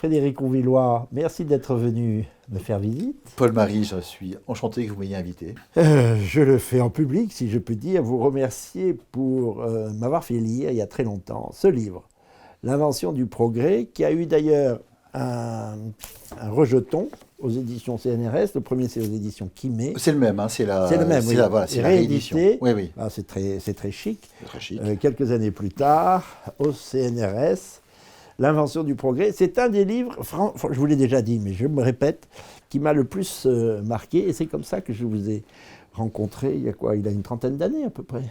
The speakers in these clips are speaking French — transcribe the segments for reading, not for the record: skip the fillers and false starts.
Frédéric Rouvillois, merci d'être venu me faire visite. Paul-Marie, je suis enchanté que vous m'ayez invité. Je le fais en public, si je peux dire, vous remercier pour m'avoir fait lire il y a très longtemps ce livre, L'invention du progrès, qui a eu d'ailleurs un rejeton aux éditions CNRS. Le premier, c'est aux éditions Quimé. C'est le même, hein, c'est la réédition. Oui, oui. Ah, c'est très chic. C'est très chic. Quelques années plus tard, au CNRS, L'invention du progrès, c'est un des livres, je vous l'ai déjà dit, mais je me répète, qui m'a le plus marqué. Et c'est comme ça que je vous ai rencontré, il y a quoi? Il a une trentaine d'années à peu près.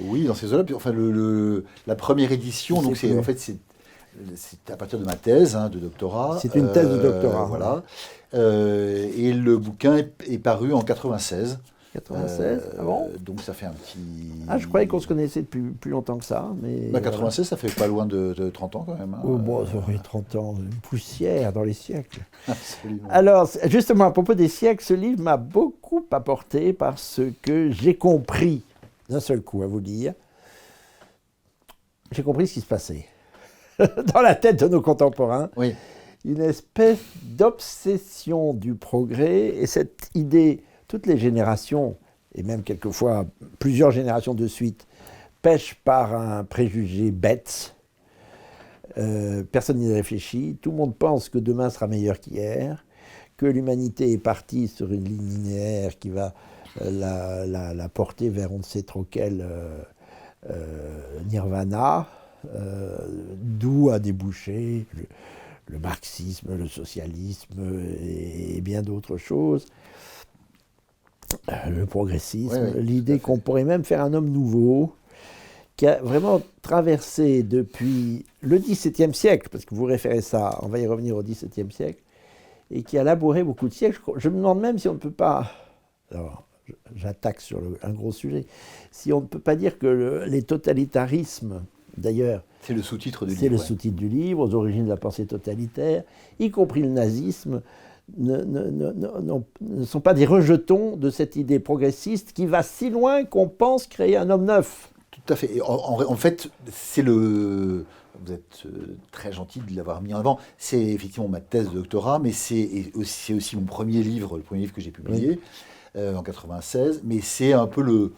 Oui, dans ces eaux-là. Enfin, la première édition, donc c'est à partir de ma thèse de doctorat. C'est une thèse de doctorat. Voilà. Et le bouquin est paru en 96. 96, ah bon? Donc ça fait un petit... Ah, je croyais qu'on se connaissait depuis plus longtemps que ça. Mais 96, voilà. Ça fait pas loin de 30 ans quand même. Hein. Oh, bon, ça fait 30 ans, une poussière dans les siècles. Absolument. Alors, justement, à propos des siècles, ce livre m'a beaucoup apporté parce que j'ai compris, d'un seul coup, à vous dire, j'ai compris ce qui se passait dans la tête de nos contemporains. Oui. Une espèce d'obsession du progrès et cette idée... Toutes les générations, et même quelquefois plusieurs générations de suite, pêchent par un préjugé bête. Personne n'y réfléchit. Tout le monde pense que demain sera meilleur qu'hier, que l'humanité est partie sur une ligne linéaire qui va la porter vers on ne sait trop quel nirvana, d'où a débouché le marxisme, le socialisme et bien d'autres choses. Le progressisme, oui, l'idée qu'on pourrait même faire un homme nouveau, qui a vraiment traversé depuis le XVIIe siècle, parce que vous référez ça, on va y revenir au XVIIe siècle, et qui a labouré beaucoup de siècles. Je me demande même si on ne peut pas, alors j'attaque sur un gros sujet, si on ne peut pas dire que les totalitarismes, d'ailleurs, c'est le sous-titre du livre. C'est le sous-titre du livre, aux origines de la pensée totalitaire, y compris le nazisme, ne sont pas des rejetons de cette idée progressiste qui va si loin qu'on pense créer un homme neuf. Tout à fait. En fait, c'est le... Vous êtes très gentil de l'avoir mis en avant. C'est effectivement ma thèse de doctorat, mais c'est aussi mon premier livre, le premier livre que j'ai publié en 96. Mais c'est un peu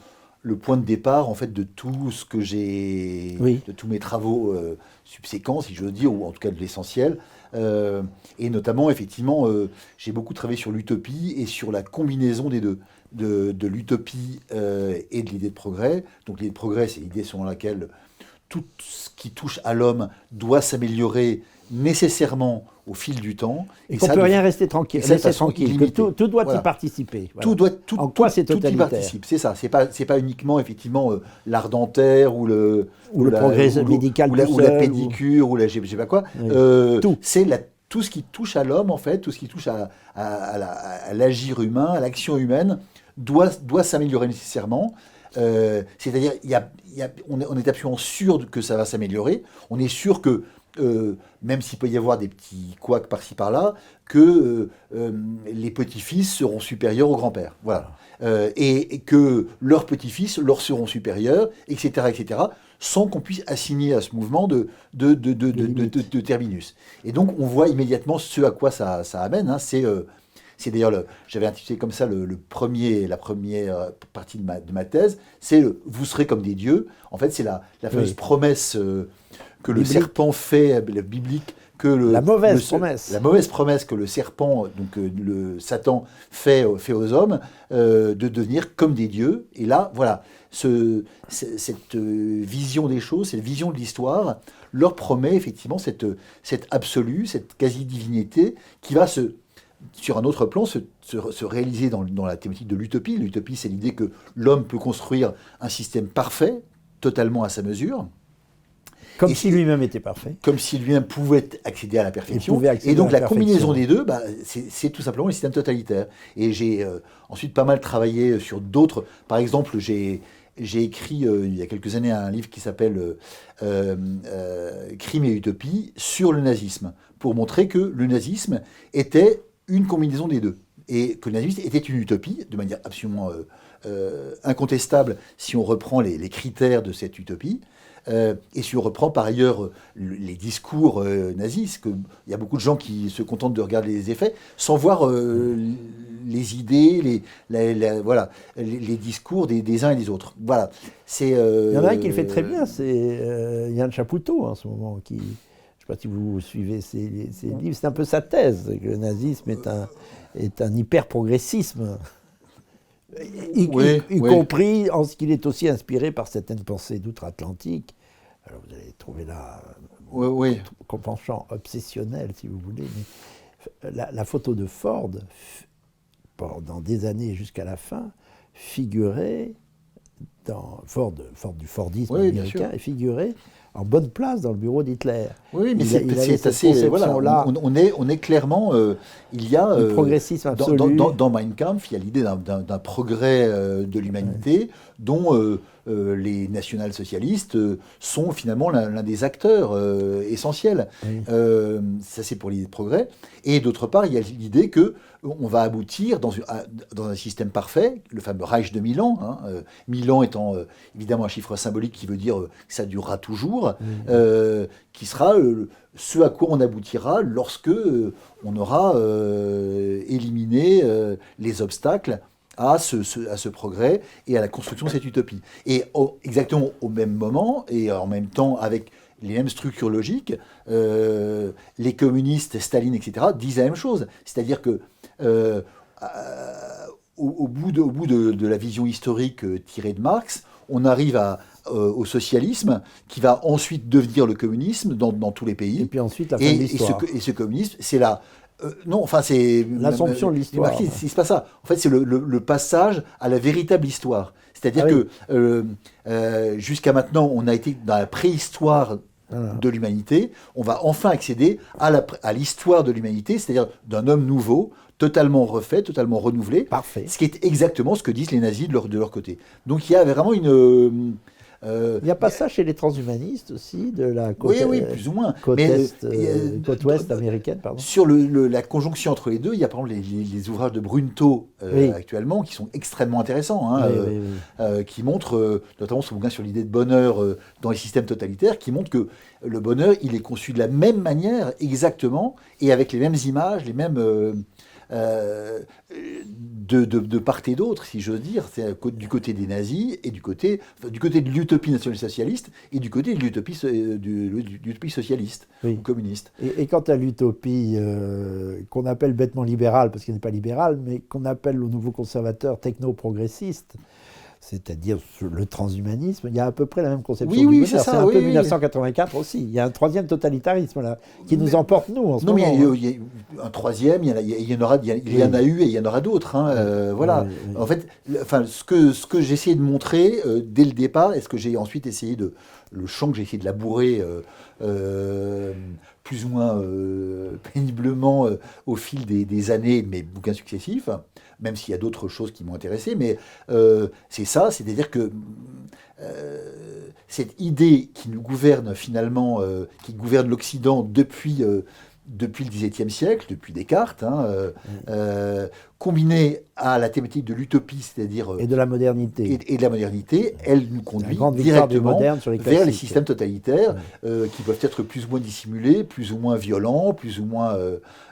le point de départ en fait de tout ce que j'ai, de tous mes travaux subséquents, si je veux dire, ou en tout cas de l'essentiel. Et notamment, effectivement, j'ai beaucoup travaillé sur l'utopie et sur la combinaison des deux, de l'utopie et de l'idée de progrès. Donc l'idée de progrès, c'est l'idée selon laquelle tout ce qui touche à l'homme doit s'améliorer nécessairement au fil du temps. Et qu'on ne peut rien rester tranquille, laisser tranquille, que tout doit y participer. Voilà. En quoi c'est totalitaire. Tout y participe, c'est ça. C'est pas uniquement, effectivement, l'art dentaire ou le progrès médical ou la pédicure ou la je sais pas quoi. Tout. C'est tout ce qui touche à l'homme, en fait, tout ce qui touche à l'agir humain, à l'action humaine, doit s'améliorer nécessairement. C'est-à-dire, on est absolument sûr que ça va s'améliorer. On est sûr que, même s'il peut y avoir des petits couacs par-ci par-là, que les petits-fils seront supérieurs aux grands-pères. Voilà. Et que leurs petits-fils leur seront supérieurs, etc., etc., sans qu'on puisse assigner à ce mouvement de terminus. Et donc, on voit immédiatement ce à quoi ça amène. Hein. C'est d'ailleurs, j'avais intitulé comme ça la première partie de ma thèse, c'est « Vous serez comme des dieux ». En fait, c'est la fameuse promesse que le serpent fait, biblique, que la mauvaise promesse que le serpent, donc le Satan, fait aux hommes, de devenir comme des dieux. Et là, voilà, cette vision des choses, cette vision de l'histoire, leur promet effectivement cette absolue, cette quasi-divinité qui va sur un autre plan, se réaliser dans la thématique de l'utopie. L'utopie, c'est l'idée que l'homme peut construire un système parfait, totalement à sa mesure. Comme si lui-même était parfait. Comme si lui-même pouvait accéder à la perfection. Et donc la combinaison des deux, c'est tout simplement le système totalitaire. Et j'ai ensuite pas mal travaillé sur d'autres. Par exemple, j'ai écrit il y a quelques années un livre qui s'appelle Crime et Utopie sur le nazisme, pour montrer que le nazisme était une combinaison des deux. et que le nazisme était une utopie, de manière absolument incontestable, si on reprend les critères de cette utopie. Et si on reprend par ailleurs les discours nazis, il y a beaucoup de gens qui se contentent de regarder les effets sans voir les idées, voilà, les discours des uns et des autres. Voilà. Il y en a un qui le fait très bien, c'est Yann Chapoutot en ce moment, qui, je ne sais pas si vous suivez ses livres, c'est un peu sa thèse, que le nazisme est un hyper-progressisme. Y compris en ce qu'il est aussi inspiré par certaines pensées d'outre-Atlantique. Alors vous allez trouver là un penchant obsessionnel, si vous voulez. Mais la photo de Ford, pendant des années jusqu'à la fin, figurait dans Ford du Fordisme américain, et figurait en bonne place dans le bureau d'Hitler. Oui, mais c'est assez. Voilà, on est clairement. Il y a. Le progressisme absolu. Dans Mein Kampf, il y a l'idée d'un progrès de l'humanité dont les national-socialistes sont finalement l'un des acteurs essentiels. Oui. Ça, c'est pour l'idée de progrès. Et d'autre part, il y a l'idée qu'on va aboutir dans un système parfait, le fameux Reich de Milan. 1000 ans étant évidemment un chiffre symbolique qui veut dire que ça durera toujours, qui sera ce à quoi on aboutira lorsque on aura éliminé les obstacles à ce progrès et à la construction de cette utopie. Et exactement au même moment, et en même temps avec les mêmes structures logiques, les communistes, Staline, etc., disent la même chose. C'est-à-dire que au bout de la vision historique tirée de Marx, on arrive au socialisme, qui va ensuite devenir le communisme dans tous les pays. Et puis ensuite, la fin de l'histoire. Et ce communisme, c'est la... non, enfin, c'est... l'assomption de l'histoire. C'est pas ça. En fait, c'est le passage à la véritable histoire. C'est-à-dire que jusqu'à maintenant, on a été dans la préhistoire de l'humanité. On va enfin accéder à l'histoire de l'humanité, c'est-à-dire d'un homme nouveau, totalement refait, totalement renouvelé. Parfait. Ce qui est exactement ce que disent les nazis de leur côté. Donc il y a vraiment une... il n'y a pas ça chez les transhumanistes aussi, de la côte, oui, plus ou moins. côte ouest américaine, pardon. Sur la conjonction entre les deux, il y a par exemple les ouvrages de Brunto actuellement qui sont extrêmement intéressants, qui montrent, notamment son bouquin sur l'idée de bonheur dans les systèmes totalitaires, qui montrent que le bonheur, il est conçu de la même manière, exactement, et avec les mêmes images, les mêmes... de part et d'autre, si j'ose dire, c'est du côté des nazis et du côté de l'utopie national-socialiste et du côté de l'utopie socialiste ou communiste. Et quant à l'utopie qu'on appelle bêtement libérale, parce qu'elle n'est pas libérale, mais qu'on appelle au nouveau conservateur techno-progressiste, c'est-à-dire le transhumanisme, il y a à peu près la même conception du bonheur. C'est un peu 1984 aussi. Il y a un troisième totalitarisme là, qui nous emporte, nous, en ce moment. Non, mais il y a un troisième, il y en a eu et il y en aura d'autres. Voilà. En fait, ce que j'ai essayé de montrer dès le départ, et ce que j'ai ensuite essayé le champ que j'ai essayé de labourer plus ou moins péniblement au fil des années de mes bouquins successifs, même s'il y a d'autres choses qui m'ont intéressé, mais c'est ça, c'est-à-dire que cette idée qui nous gouverne finalement, qui gouverne l'Occident depuis le XVIIe siècle, depuis Descartes, combinée à la thématique de l'utopie, c'est-à-dire... Et de la modernité. Et de la modernité, elle nous conduit directement vers les systèmes totalitaires qui peuvent être plus ou moins dissimulés, plus ou moins violents, plus ou moins...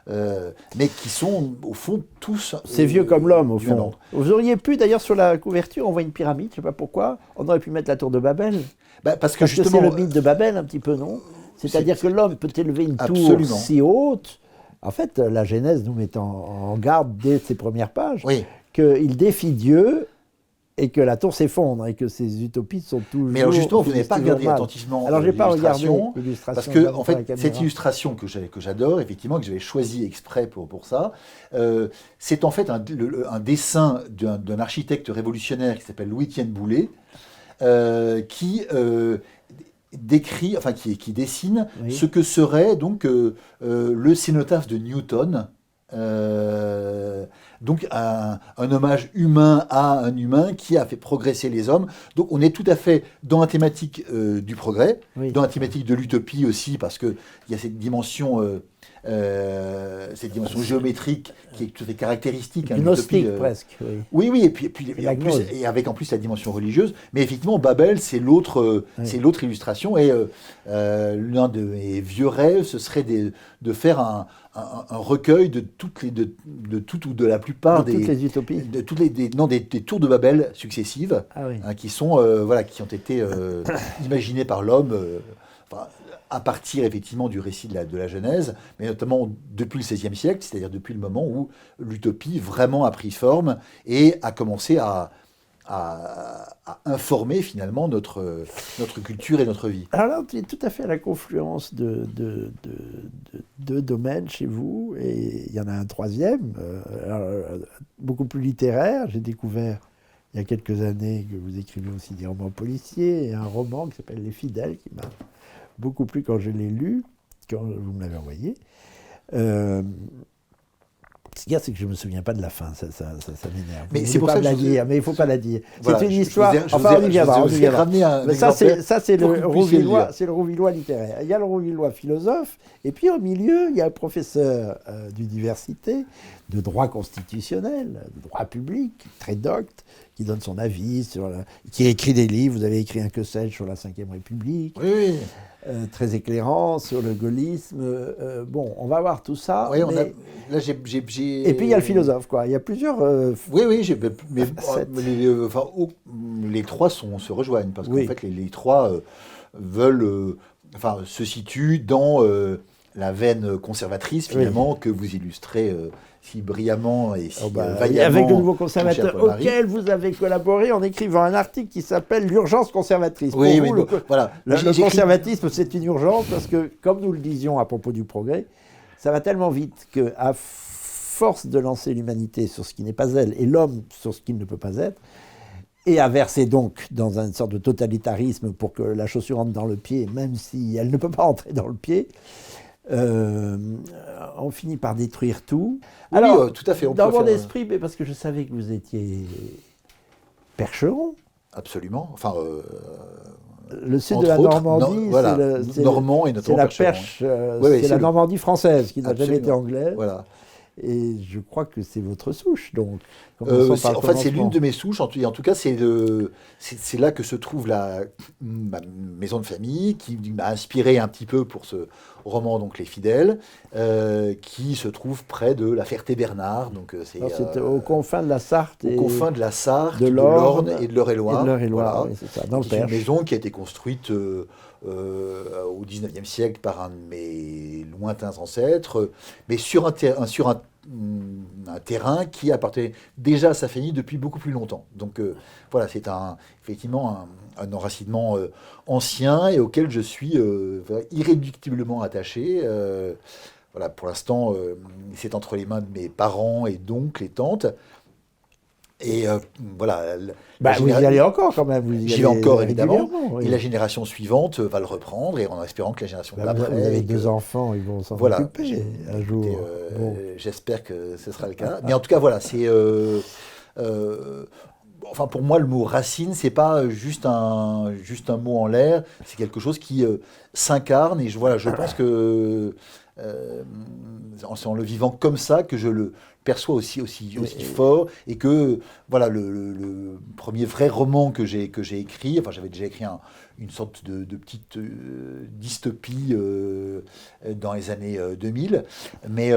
mais qui sont, au fond, tous... C'est vieux comme l'homme, au fond. Vous auriez pu, d'ailleurs, sur la couverture, on voit une pyramide, je ne sais pas pourquoi, on aurait pu mettre la tour de Babel. Parce que justement... c'est le mythe de Babel, un petit peu, non ? C'est-à-dire que l'homme peut élever une tour si haute. En fait, la Genèse nous met en garde dès ses premières pages qu'il défie Dieu et que la tour s'effondre et que ces utopies sont toujours... Mais alors justement, vous n'avez pas regardé attentivement l'illustration, parce que en fait, cette illustration que j'adore, effectivement, que j'avais choisie exprès pour ça, c'est en fait un dessin d'un architecte révolutionnaire qui s'appelle Louis-Étienne Boulet, qui décrit, enfin qui dessine ce que serait donc le cénotaphe de Newton, donc un hommage humain à un humain qui a fait progresser les hommes. Donc on est tout à fait dans la thématique du progrès, dans la thématique de l'utopie aussi, parce qu'il y a cette dimension cette dimension géométrique qui est tout à fait caractéristique. Gnostique presque. Oui, et puis et avec en plus la dimension religieuse. Mais effectivement, Babel, c'est l'autre illustration. Et l'un de mes vieux rêves, ce serait de faire un recueil de toutes ou de la plupart toutes les utopies, des tours de Babel successives, qui sont qui ont été imaginées par l'homme. À partir effectivement du récit de la Genèse, mais notamment depuis le XVIe siècle, c'est-à-dire depuis le moment où l'utopie vraiment a pris forme et a commencé à informer finalement notre culture et notre vie. Alors là, tu es tout à fait à la confluence de deux domaines chez vous, et il y en a un troisième, beaucoup plus littéraire. J'ai découvert il y a quelques années que vous écrivez aussi des romans policiers, et un roman qui s'appelle Les Fidèles, qui m'a beaucoup plu quand je l'ai lu, quand vous me l'avez envoyé. Ce qu'il y a, c'est que je ne me souviens pas de la fin, ça m'énerve. Mais c'est pour ça que mais il ne faut pas la dire. Voilà, c'est une histoire. Enfin, on y viendra. Mais ça, c'est le Rouvillois littéraire. Il y a le Rouvillois philosophe, et puis au milieu, il y a un professeur d'université de droit constitutionnel, de droit public, très docte, qui donne son avis, qui écrit des livres. Vous avez écrit un que sais-je sur la Ve République. Oui. Très éclairant sur le gaullisme. Bon, on va voir tout ça. Oui, Et puis il y a le philosophe, quoi. Il y a plusieurs. Les trois se rejoignent parce qu'en fait les trois veulent, se situent dans la veine conservatrice finalement que vous illustrez si brillamment et si vaillamment. Avec le nouveau conservateur auquel vous avez collaboré en écrivant un article qui s'appelle l'urgence conservatrice. Le conservatisme, c'est une urgence parce que, comme nous le disions à propos du progrès, ça va tellement vite qu'à force de lancer l'humanité sur ce qui n'est pas elle et l'homme sur ce qu'il ne peut pas être, et à verser donc dans une sorte de totalitarisme pour que la chaussure entre dans le pied, même si elle ne peut pas entrer dans le pied, on finit par détruire tout. Alors, tout à fait. Dans mon esprit, mais parce que je savais que vous étiez percheron. Absolument. Le sud de la Normandie, c'est normand et notamment la perche, c'est la Normandie française qui n'a jamais été anglaise. Voilà. Et je crois que c'est votre souche, donc. C'est l'une de mes souches. En tout cas, c'est là que se trouve ma maison de famille, qui m'a inspiré un petit peu pour ce roman, donc Les Fidèles, qui se trouve près de la Ferté-Bernard. Donc c'est aux confins de la Sarthe. Aux confins de la Sarthe, de l'Orne et de l'Eure-et-Loire. Voilà. Oui, c'est ça. C'est une maison qui a été construite au XIXe siècle par un de mes lointains ancêtres, mais sur un terrain qui appartenait déjà à sa famille depuis beaucoup plus longtemps. Donc c'est effectivement un enracinement ancien et auquel je suis irréductiblement attaché. Pour l'instant, c'est entre les mains de mes parents et d'oncles et tantes. Et vous y allez encore quand même. J'y vais encore évidemment. Oui. Et la génération suivante va le reprendre, et en espérant que la génération d'après. Vous avez deux enfants, ils vont s'en occuper un jour. J'espère que ce sera le cas. Mais en tout cas, c'est. Pour moi, le mot racine, c'est pas juste un mot en l'air. C'est quelque chose qui s'incarne. Et je pense que c'est en le vivant comme ça que je le perçois aussi fort, et que le premier vrai roman que j'ai écrit, j'avais déjà écrit une sorte de petite dystopie dans les années 2000, mais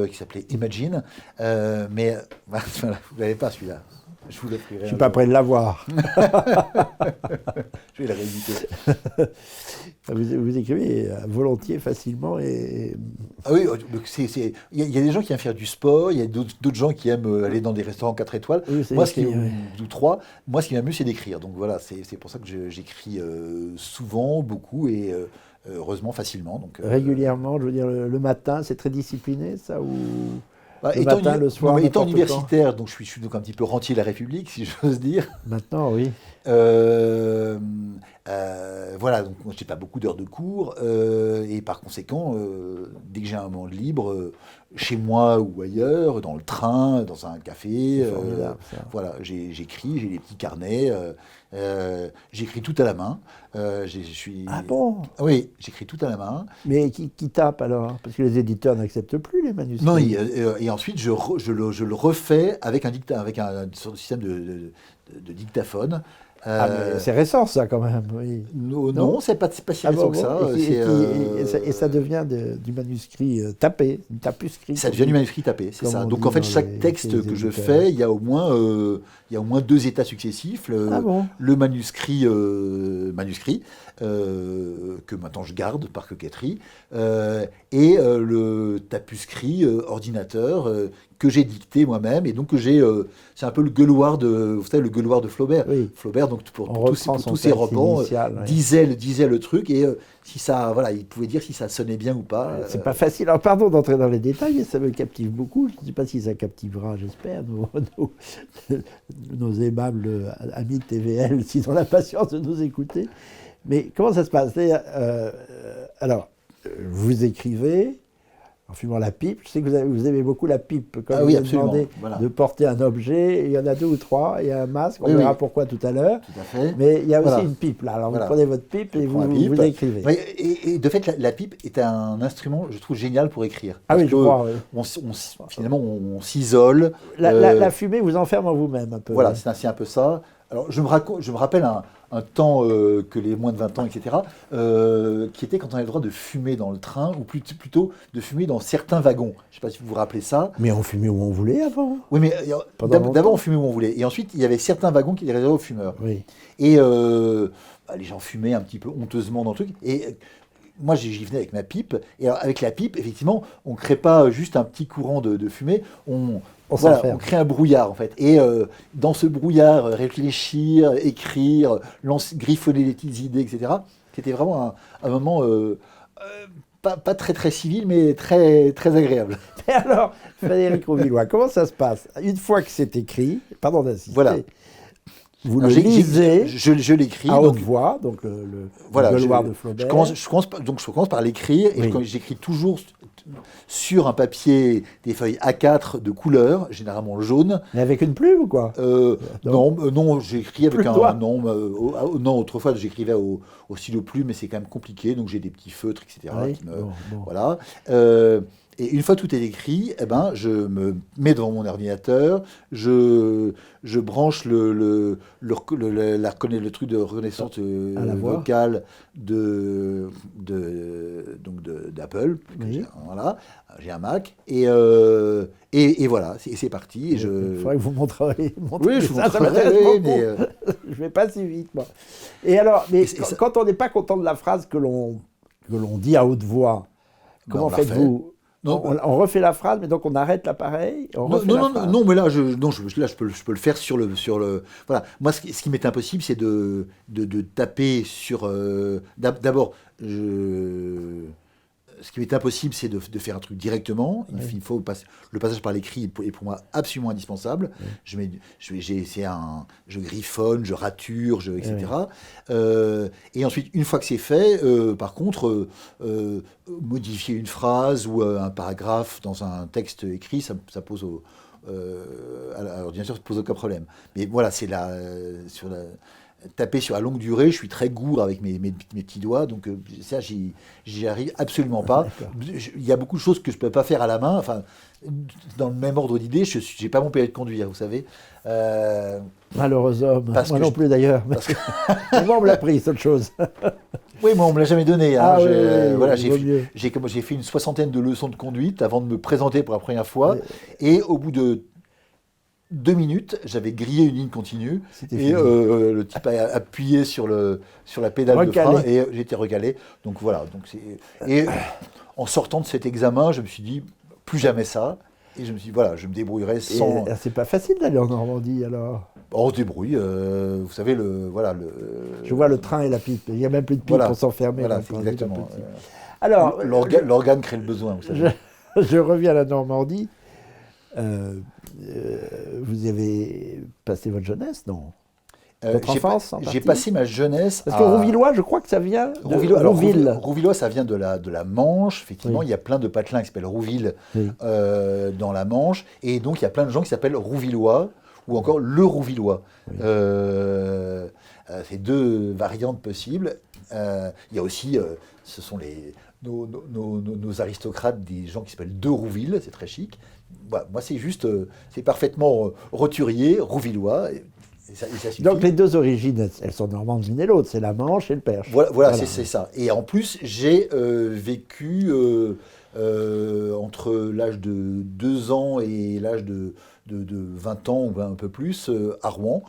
qui s'appelait Imagine, mais vous l'avez pas celui-là. Je vous l'offrirai. Je suis pas prêt de l'avoir. Je vais le rééditer. Vous écrivez volontiers, facilement. Oui, il y a des gens qui aiment faire du sport, il y a d'autres gens qui aiment aller dans des restaurants 4 étoiles. Oui, ou 3. Moi, ce qui m'amuse, c'est d'écrire. Donc voilà, c'est pour ça que j'écris souvent, beaucoup et heureusement facilement. Donc, régulièrement, je veux dire, le matin, c'est très discipliné, ça, ou... le soir, étant universitaire, donc je suis donc un petit peu rentier de la République, si j'ose dire. Maintenant, oui. Donc je n'ai pas beaucoup d'heures de cours, et par conséquent, dès que j'ai un moment de libre, chez moi ou ailleurs, dans le train, dans un café. C'est formidable, ça. Voilà, j'écris, j'ai des petits carnets, j'écris tout à la main. Je suis... Ah bon? Oui, j'écris tout à la main. Mais qui tape alors? Parce que les éditeurs n'acceptent plus les manuscrits. Non, et ensuite je le refais avec avec un système de dictaphone. Ah, mais c'est récent ça quand même, oui. Non, c'est pas si récent bon, que ça. Et ça devient du manuscrit tapé, une tapuscrit. Ça devient du manuscrit tapé, c'est ça. Donc en fait, chaque texte que je fais, il y a au moins 2 états successifs. Le manuscrit, que maintenant je garde par coquetterie, et le tapuscrit ordinateur que j'ai dicté moi-même, et donc que j'ai, c'est un peu le gueuloir vous savez, le gueuloir de Flaubert. Oui. Flaubert, donc pour tous ses romans, disait le truc, et si ça, voilà, il pouvait dire si ça sonnait bien ou pas. C'est pas facile. Alors pardon d'entrer dans les détails, mais ça me captive beaucoup. Je ne sais pas si ça captivera, j'espère, nos aimables amis de TVL, s'ils ont la patience de nous écouter. Mais comment ça se passe? Alors, vous écrivez en fumant la pipe. Je sais que vous aimez beaucoup la pipe. Comme vous avez demandé de porter un objet, il y en a 2 ou 3, il y a un masque, on verra pourquoi tout à l'heure. Tout à fait. Mais il y a aussi une pipe là. Alors vous prenez votre pipe et vous écrivez. Oui, et de fait, la pipe est un instrument, je trouve, génial pour écrire. Ah oui, je crois. Finalement, on s'isole. La fumée vous enferme en vous-même un peu. Voilà, c'est un peu ça. Alors, je me rappelle un temps que les moins de 20 ans, etc., qui était quand on avait le droit de fumer dans le train, ou plutôt de fumer dans certains wagons. Je ne sais pas si vous vous rappelez ça. Mais on fumait où on voulait avant. Oui, mais d'abord on fumait où on voulait. Et ensuite, il y avait certains wagons qui étaient réservés aux fumeurs. Oui. Et les gens fumaient un petit peu honteusement dans le truc. Et moi, j'y venais avec ma pipe. Et alors, avec la pipe, effectivement, on ne crée pas juste un petit courant de fumée. On crée un brouillard, en fait. Et dans ce brouillard, réfléchir, écrire, griffonner des petites idées, etc., c'était vraiment un moment pas très, très civil, mais très, très agréable. Mais alors, Frédéric Rouvillois, comment ça se passe? Une fois que c'est écrit, pardon d'insister, voilà. Vous le lisez je l'écris à haute voix, donc le gueuloir de Flaubert. Je commence par l'écrire, et j'écris toujours sur un papier des feuilles A4 de couleur, généralement jaune. Mais avec une plume ou quoi? Non, j'écris avec non, autrefois j'écrivais au stylo plume, mais c'est quand même compliqué, donc j'ai des petits feutres, etc. Voilà. Et une fois tout est écrit, je me mets devant mon ordinateur, je branche le truc de reconnaissance vocale d'Apple. Oui. Voilà, j'ai un Mac, et voilà, c'est parti. Il faudrait que vous montreriez. Oui, je vous montrerai, mais je ne vais pas si vite, moi. Et alors, quand on n'est pas content de la phrase que l'on dit à haute voix, comment faites-vous? On refait la phrase, mais donc on arrête l'appareil. Non, mais là, je peux le faire sur le. Voilà. Moi, ce qui m'est impossible, c'est de taper sur. D'abord, ce qui m'est impossible, c'est de faire un truc directement. Il faut le passage par l'écrit est pour moi absolument indispensable. Oui. Je griffonne, je rature, etc. Oui. Et ensuite, une fois que c'est fait, par contre, modifier une phrase ou un paragraphe dans un texte écrit, ça pose à l'ordinateur, ça pose aucun problème. Mais voilà, c'est taper sur la longue durée, je suis très gourd avec mes petits doigts, donc ça, j'y arrive absolument pas. Il y a beaucoup de choses que je ne peux pas faire à la main. Enfin, dans le même ordre d'idée, je n'ai pas mon permis de conduire, vous savez. Malheureux homme. Moi non plus d'ailleurs. Moi, on me l'a pris, c'est autre chose. Oui, moi, on ne me l'a jamais donné. Hein. J'ai fait une 60aine de leçons de conduite avant de me présenter pour la première fois. Et au bout de 2 minutes, j'avais grillé une ligne continue et le type a appuyé sur la pédale de frein et j'étais recalé. Donc voilà. Et en sortant de cet examen, je me suis dit plus jamais ça. Et je me suis dit, voilà, je me débrouillerai sans. C'est pas facile d'aller en Normandie alors. On se débrouille. Vous savez Je vois le train et la pipe. Il n'y a même plus de pipe pour s'enfermer. Voilà, exactement. Alors, l'organe crée le besoin. Vous savez. Je reviens à la Normandie. Vous avez passé votre jeunesse, non? Votre enfance, en J'ai partie passé ma jeunesse Parce que Rouvillois, je crois que ça vient de Rouville. Rouvillois, ça vient de la Manche. Effectivement, Oui. il y a plein de patelins qui s'appellent Rouville Oui. dans la Manche. Et donc, il y a plein de gens qui s'appellent Rouvillois ou encore le Rouvillois. Oui. C'est deux variantes possibles. Il y a aussi, ce sont nos aristocrates, des gens qui s'appellent de Rouville, c'est très chic. Voilà, moi, c'est juste, c'est parfaitement roturier, Rouvillois. Et ça suffit. Donc les deux origines, elles sont normandes l'une et l'autre, c'est la Manche et le Perche. Voilà. C'est ça. Et en plus, j'ai vécu entre l'âge de 2 ans et l'âge de 20 ans ou un peu plus à Rouen,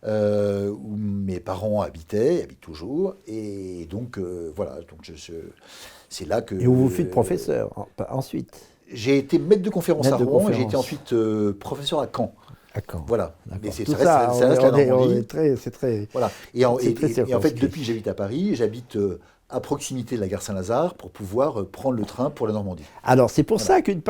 où mes parents habitent toujours. Et donc, voilà, donc c'est là que... Et où vous fûtes professeur ensuite. J'ai été maître de conférence Maître à de Rouen et conférence. j'ai été ensuite professeur à Caen. À Caen. Voilà. D'accord. Mais Tout ça reste la Normandie. c'est très... Voilà. Et en C'est très fait, circonscrit. depuis que j'habite à Paris, j'habite à proximité de la gare Saint-Lazare pour pouvoir prendre le train pour la Normandie. Alors c'est pour ça qu'une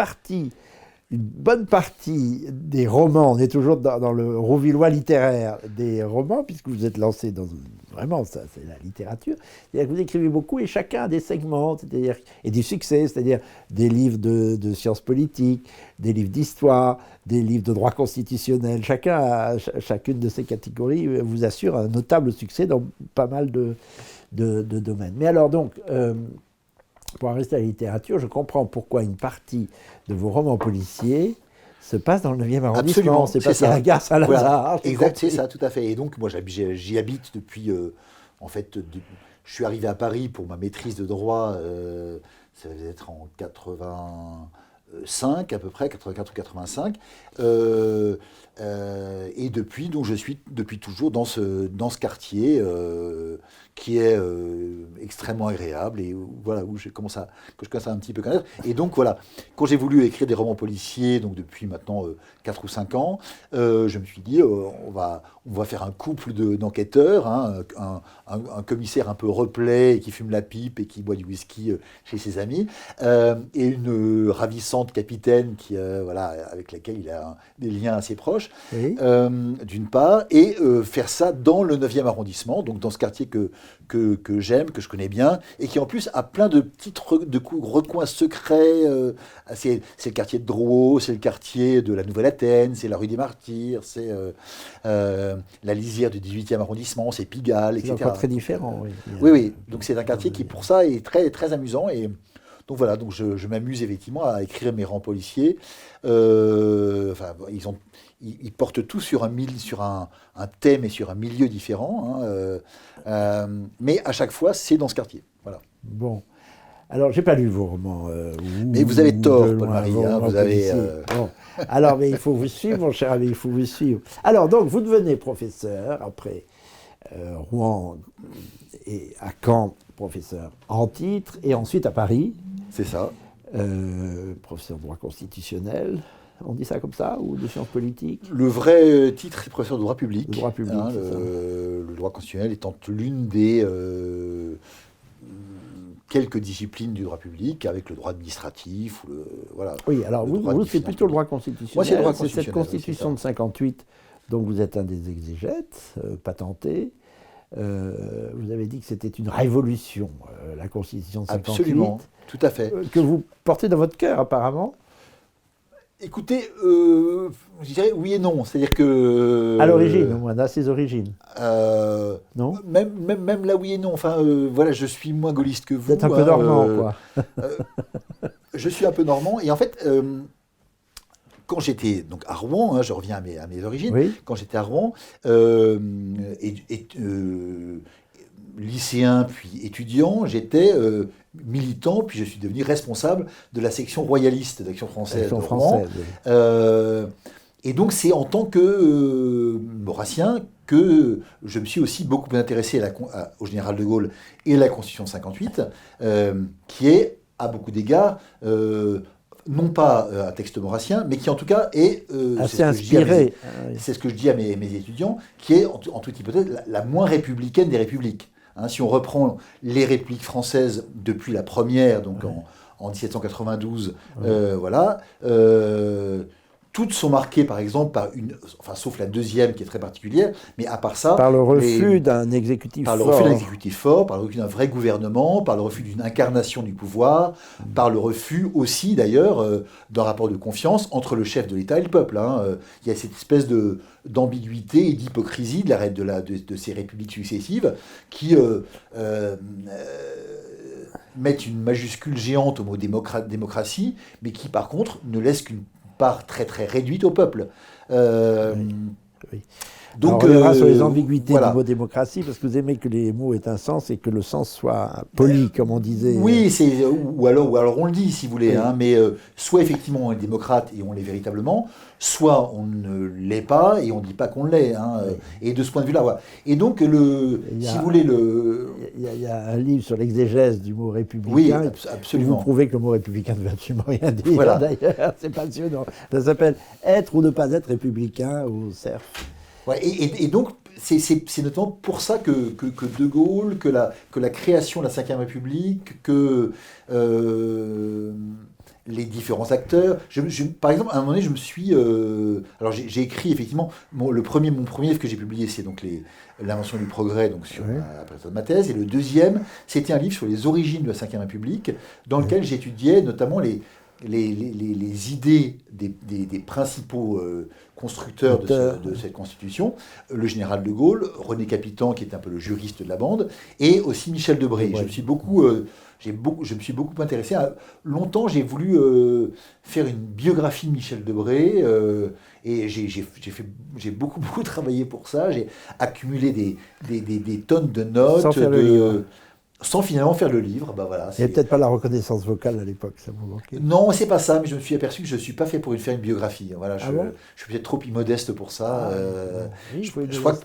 bonne partie des romans, on est toujours dans le rouvillois littéraire des romans, puisque vous êtes lancé dans vraiment, ça, c'est la littérature. C'est-à-dire que vous écrivez beaucoup et chacun a des segments, c'est-à-dire, et du succès, c'est-à-dire des livres de sciences politiques, des livres d'histoire, des livres de droit constitutionnel. Chacune de ces catégories vous assure un notable succès dans pas mal de domaines. Mais alors donc, pour en rester à la littérature, je comprends pourquoi une partie de vos romans policiers se passe dans le 9e arrondissement. Absolument, C'est passé à la gare Saint-Lazare. Voilà. Exact, c'est ça, tout à fait. Et donc, moi, j'y habite depuis... en fait, je suis arrivé à Paris pour ma maîtrise de droit, ça devait être en 85 à peu près, 84 ou 85. Et depuis, donc, je suis depuis toujours dans ce quartier qui est extrêmement agréable et voilà, que je commence à un petit peu connaître. Et donc voilà, quand j'ai voulu écrire des romans policiers, donc depuis maintenant 4 ou 5 ans, je me suis dit, on va faire un couple d'enquêteurs, hein, un commissaire un peu replay qui fume la pipe et qui boit du whisky chez ses amis, et une ravissante capitaine voilà, avec laquelle il a des liens assez proches, Oui. d'une part, et faire ça dans le 9e arrondissement, donc dans ce quartier que j'aime, que je connais bien, et qui en plus a plein de petits recoins secrets. C'est le quartier de Drouot, c'est le quartier de la Nouvelle-Athènes, c'est la rue des Martyrs, c'est la lisière du 18e arrondissement, c'est Pigalle, etc. C'est encore très différent. Oui. Oui. Donc c'est un quartier qui, pour ça, est très, très amusant. Et donc voilà, donc je m'amuse effectivement à écrire mes romans policiers. Enfin, ils portent tous sur un thème et sur un milieu différent, hein, mais à chaque fois, c'est dans ce quartier. Voilà. Bon. Alors, j'ai pas lu vos romans. Mais vous avez tort, Paul-Marie. Vous avez. Bon. Alors, mais il faut vous suivre, mon cher ami, il faut vous suivre. Alors, donc, vous devenez professeur après Rouen et à Caen, professeur en titre, et ensuite à Paris. C'est ça. Professeur de droit constitutionnel. On dit ça comme ça, ou de sciences politiques? Le vrai titre, c'est professeur de droit public. Le droit public, hein, le droit constitutionnel étant l'une des quelques disciplines du droit public, avec le droit administratif. Voilà, oui, alors vous c'est plutôt le droit constitutionnel. Moi, c'est le droit C'est cette constitutionnel. constitution de 58, dont vous êtes un des exégètes, patenté. Vous avez dit que c'était une révolution, la constitution de 58. Absolument, tout à fait. Que vous portez dans votre cœur, apparemment. Écoutez, je dirais oui et non. C'est-à-dire que... à l'origine, au moins, à ses origines. Non. Même là, oui et non. Enfin, voilà, je suis moins gaulliste que vous. Vous êtes un peu normand, quoi. Je suis un peu normand. Et en fait, quand j'étais donc à Rouen, hein, je reviens à mes origines, oui. Quand j'étais à Rouen, lycéen puis étudiant, j'étais militant, puis je suis devenu responsable de la section royaliste d'Action française de Rouen. Oui. Et donc c'est en tant que maurassien que je me suis aussi beaucoup intéressé au général de Gaulle et à la Constitution 58, qui est, à beaucoup d'égards, non pas un texte maurassien, mais qui en tout cas est assez inspiré. C'est ce que je dis à mes étudiants, qui est en toute hypothèse la moins républicaine des républiques. Hein, si on reprend les républiques françaises depuis la première, donc en 1792, voilà, toutes sont marquées, par exemple, sauf la deuxième qui est très particulière, mais à part ça... Par le refus d'un exécutif fort. Par le refus d'un exécutif fort, par le refus d'un vrai gouvernement, par le refus d'une incarnation du pouvoir, par le refus aussi, d'ailleurs, d'un rapport de confiance entre le chef de l'État et le peuple. Il y a cette espèce d'ambiguïté et d'hypocrisie de ces républiques successives qui mettent une majuscule géante au mot démocratie, mais qui, par contre, ne laissent qu'une part très très réduite au peuple. Oui. Donc, on reviendra sur les ambiguïtés du mot démocratie, parce que vous aimez que les mots aient un sens et que le sens soit poli, comme on disait. Oui, ou alors on le dit, si vous voulez, oui. Mais soit effectivement on est démocrate et on l'est véritablement, soit on ne l'est pas et on ne dit pas qu'on l'est. Oui. Et de ce point de vue-là, voilà. Et donc, si vous voulez... Il y a un livre sur l'exégèse du mot républicain. Oui, absolument. Vous prouvez que le mot républicain ne veut absolument rien dire, voilà. D'ailleurs. C'est passionnant. Ça s'appelle « Être ou ne pas être républicain » au CERF. Ouais, et donc, c'est notamment pour ça que De Gaulle, que la création de la Ve République, que les différents acteurs... par exemple, à un moment donné, je me suis... alors, j'ai écrit, effectivement, mon premier livre que j'ai publié, c'est donc L'invention du progrès, donc sur la ma thèse, et le deuxième, c'était un livre sur les origines de la Ve République, dans lequel j'étudiais notamment les idées des principaux constructeurs de cette Constitution, le général de Gaulle, René Capitan, qui est un peu le juriste de la bande, et aussi Michel Debré. Je me suis beaucoup intéressé. Longtemps, j'ai voulu faire une biographie de Michel Debré, et j'ai beaucoup travaillé pour ça. J'ai accumulé des tonnes de notes. Sans finalement faire le livre. Voilà, il n'y avait peut-être pas la reconnaissance vocale à l'époque, ça vous manquait. Non, c'est pas ça, mais je me suis aperçu que je ne suis pas fait pour faire une biographie. Voilà, je suis peut-être trop immodeste pour ça. Oui, je crois que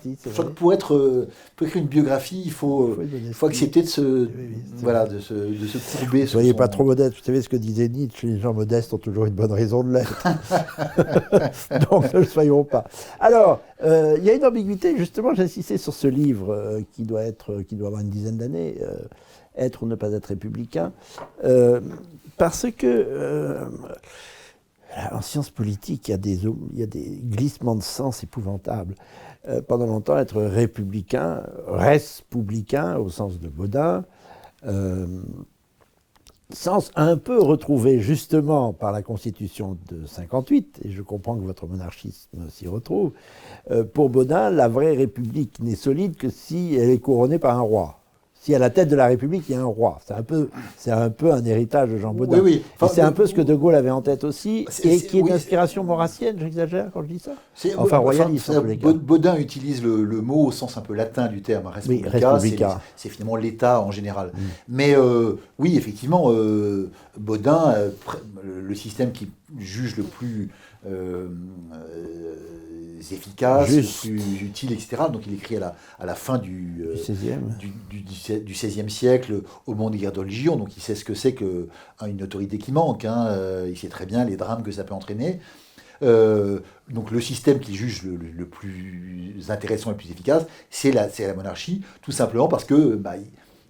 pour écrire une biographie, il faut accepter de se courber. Ne soyez pas trop modeste. Vous savez ce que disait Nietzsche, les gens modestes ont toujours une bonne raison de l'être. Donc ne le soyons pas. Alors, il y a une ambiguïté, justement, j'insistais sur ce livre qui doit avoir une dizaine d'années, Être ou ne pas être républicain, parce que en sciences politiques, il y a des glissements de sens épouvantables. Pendant longtemps, être républicain, respublicain au sens de Baudin, sens un peu retrouvé justement par la Constitution de 58, et je comprends que votre monarchisme s'y retrouve. Pour Baudin, la vraie République n'est solide que si elle est couronnée par un roi. Si à la tête de la République, il y a un roi. C'est un peu un héritage de Jean Baudin. Oui. Enfin, c'est un peu ce que De Gaulle avait en tête aussi, et qui est d'inspiration maurassienne, j'exagère quand je dis ça. Enfin, royaliste en tous les cas. Baudin utilise le mot au sens un peu latin du terme, respublica. C'est finalement l'État en général. Mais oui, effectivement, Baudin, le système qui juge le plus efficace, plus utile, etc. Donc il écrit à la fin du XVIe siècle, au moment des guerres de religion, donc il sait ce que c'est qu'une autorité qui manque, il sait très bien les drames que ça peut entraîner. Donc le système qu'il juge le plus intéressant et le plus efficace, c'est la monarchie, tout simplement parce que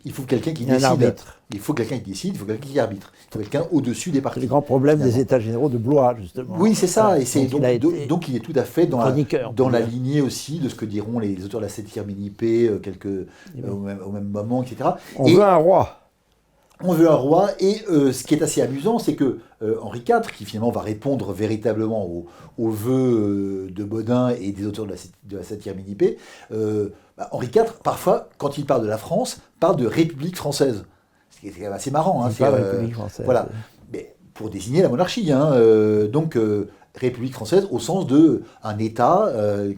il faut quelqu'un qui décide. Il faut quelqu'un qui décide, il faut quelqu'un qui arbitre. Il faut quelqu'un au-dessus des partis. C'est le grand problème des États généraux de Blois, justement. Oui, c'est ça. Et donc il est tout à fait dans la lignée aussi de ce que diront les auteurs de la Septième Ménipée au même moment, etc. On veut un roi. On veut un roi, et ce qui est assez amusant, c'est que Henri IV, qui finalement va répondre véritablement aux vœux de Baudin et des auteurs de la Septième Ménipée, Henri IV, parfois, quand il parle de la France, parle de République française. C'est quand même assez marrant. République française. Voilà. Mais pour désigner la monarchie. Donc, République française au sens d'un État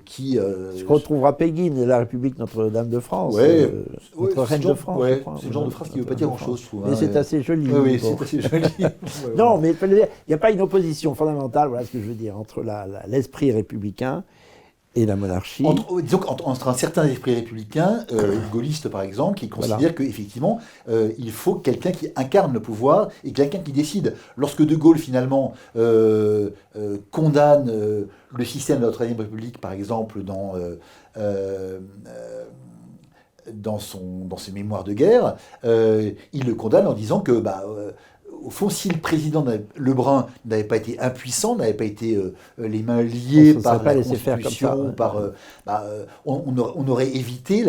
qui... Ce qu'on retrouvera Péguine, la République Notre-Dame de France, notre reine de France. C'est le genre de phrase qui ne veut pas dire grand-chose, je trouve. Mais c'est assez joli. Oui, c'est assez joli. Non, mais il n'y a pas une opposition fondamentale, voilà ce que je veux dire, entre l'esprit républicain et la monarchie. Disons qu'entre un certain esprit républicain, gaulliste par exemple, qui considère qu'effectivement, il faut quelqu'un qui incarne le pouvoir et quelqu'un qui décide. Lorsque De Gaulle, finalement, condamne le système de la Troisième République, par exemple, dans ses mémoires de guerre, il le condamne en disant que au fond, si le président Lebrun n'avait pas été impuissant, n'avait pas été les mains liées par la Constitution, on aurait évité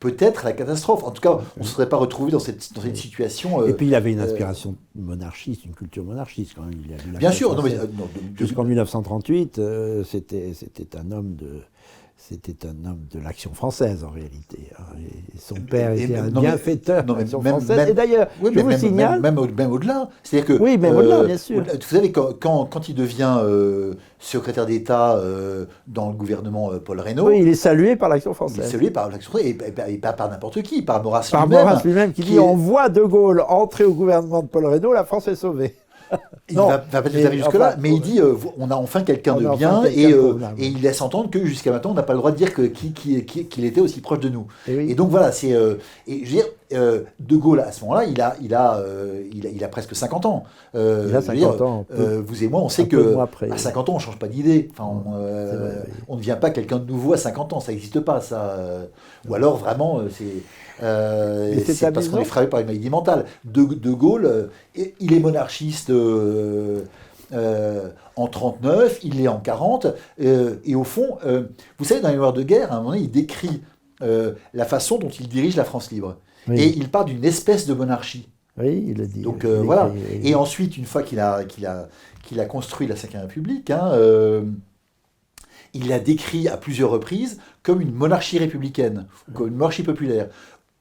peut-être la catastrophe. En tout cas, on ne se serait pas retrouvé dans cette situation. Et puis il avait une inspiration monarchiste, une culture monarchiste quand même. Il a vu bien sûr, jusqu'en 1938, c'était un homme de l'Action française en réalité. Et son père était un bienfaiteur de l'Action française. Et d'ailleurs, je vous signale... Même au-delà. C'est-à-dire que, oui, même au-delà, bien sûr. Vous savez, quand il devient secrétaire d'État dans le gouvernement Paul Reynaud... Oui, il est salué par l'Action française. Il est salué par l'Action française, et pas par n'importe qui, par Maurras lui-même. Par Maurras lui-même, qui dit « On voit De Gaulle entrer au gouvernement de Paul Reynaud, la France est sauvée ». Il ne va pas aller jusque-là, mais il dit on a enfin quelqu'un de bien, et il laisse entendre que jusqu'à maintenant, on n'a pas le droit de dire qu'il était aussi proche de nous. Et donc voilà, c'est. Et je veux dire, De Gaulle, à ce moment-là, il a presque 50 ans. Il a 50 ans. Vous et moi, on sait qu'à 50 ans, on ne change pas d'idée. Enfin, on ne devient pas quelqu'un de nouveau à 50 ans, ça n'existe pas, ça. Ou alors, vraiment, c'est parce qu'on est frappé par une maladie mentale. De Gaulle, il est monarchiste en 39, il est en 40, et au fond, vous savez, dans les Mémoires de guerre, à un moment donné, il décrit la façon dont il dirige la France libre. Oui. Et il part d'une espèce de monarchie. Oui, il l'a dit. Donc voilà. Et ensuite, une fois qu'il a construit la Ve République, il l'a décrit à plusieurs reprises comme une monarchie républicaine, comme une monarchie populaire,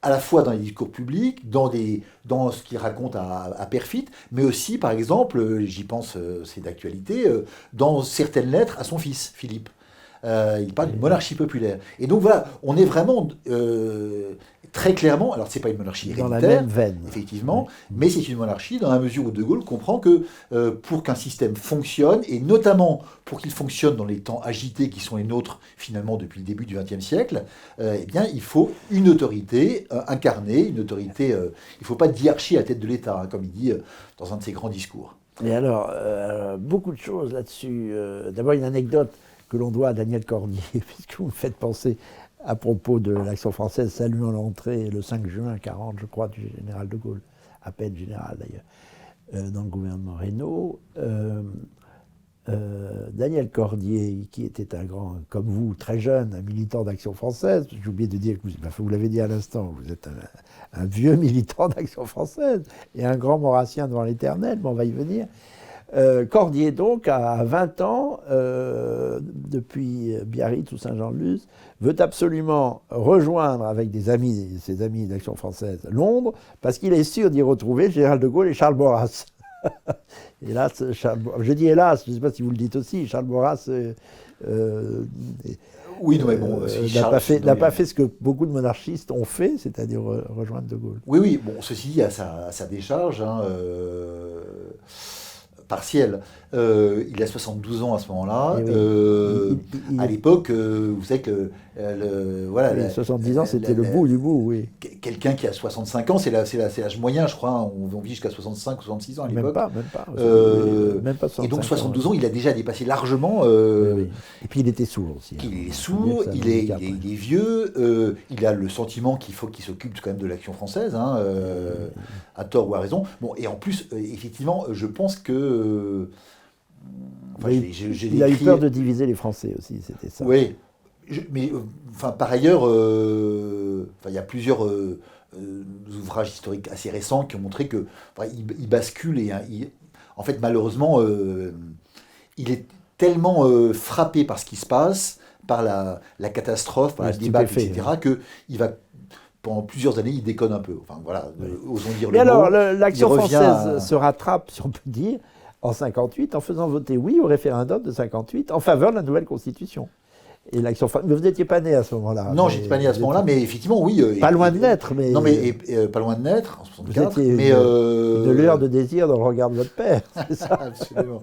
à la fois dans les discours publics, dans ce qu'il raconte à Perfit, mais aussi, par exemple, j'y pense, c'est d'actualité, dans certaines lettres à son fils, Philippe. Il parle d'une monarchie populaire. Et donc voilà, on est vraiment très clairement, alors c'est pas une monarchie héréditaire, dans la même veine, effectivement, mais c'est une monarchie dans la mesure où De Gaulle comprend que pour qu'un système fonctionne, et notamment pour qu'il fonctionne dans les temps agités qui sont les nôtres finalement depuis le début du XXe siècle, eh bien il faut une autorité incarnée, une autorité, il ne faut pas de hiérarchie à la tête de l'État, comme il dit dans un de ses grands discours. Et alors, beaucoup de choses là-dessus. D'abord une anecdote que l'on doit à Daniel Cordier, puisque vous me faites penser à propos de l'Action française saluant l'entrée le 5 juin 40, je crois, du général de Gaulle, à peine général d'ailleurs, dans le gouvernement Reynaud. Daniel Cordier, qui était un grand, comme vous, très jeune, un militant d'Action française, j'ai oublié de dire, vous l'avez dit à l'instant, vous êtes un vieux militant d'Action française et un grand maurassien devant l'éternel, mais on va y venir. Cordier, donc, à 20 ans, depuis Biarritz ou Saint-Jean-de-Luz, veut absolument rejoindre avec ses amis d'Action française, Londres, parce qu'il est sûr d'y retrouver le général de Gaulle et Charles Maurras. Hélas, je dis hélas, je ne sais pas si vous le dites aussi, Charles Maurras oui, non, mais bon, n'a pas fait ce que beaucoup de monarchistes ont fait, c'est-à-dire rejoindre de Gaulle. Oui, bon, ceci dit, à sa décharge, partielle. Il a 72 ans à ce moment-là. À l'époque, vous savez que voilà, 70 ans, c'était le bout du bout, oui. Quelqu'un qui a 65 ans, c'est l'âge moyen, je crois. On vit jusqu'à 65 ou 66 ans à l'époque. Même pas. Même pas 65 et donc 72 ans, il a déjà dépassé largement. Oui. Et puis il était sourd aussi. Il est sourd, il est vieux, il a le sentiment qu'il faut qu'il s'occupe quand même de l'Action française, à tort ou à raison. Bon, et en plus, effectivement, je pense que... il a eu peur de diviser les Français aussi, c'était ça. Oui, mais par ailleurs, il y a plusieurs ouvrages historiques assez récents qui ont montré que il bascule et en fait malheureusement il est tellement frappé par ce qui se passe, par la catastrophe, par la débat, etc., que il va pendant plusieurs années il déconne un peu. Enfin voilà, osons dire le mot. Mais alors l'Action française se rattrape, si on peut dire, en 58 en faisant voter oui au référendum de 58 en faveur de la nouvelle Constitution. Et l'Action française. Mais vous n'étiez pas né à ce moment-là. Non, j'étais pas né à ce moment-là, mais effectivement, oui. Pas loin de naître, mais. Non, mais pas loin de naître, en 64. Vous étiez une lueur de désir dans le regard de votre père, c'est ça. Absolument.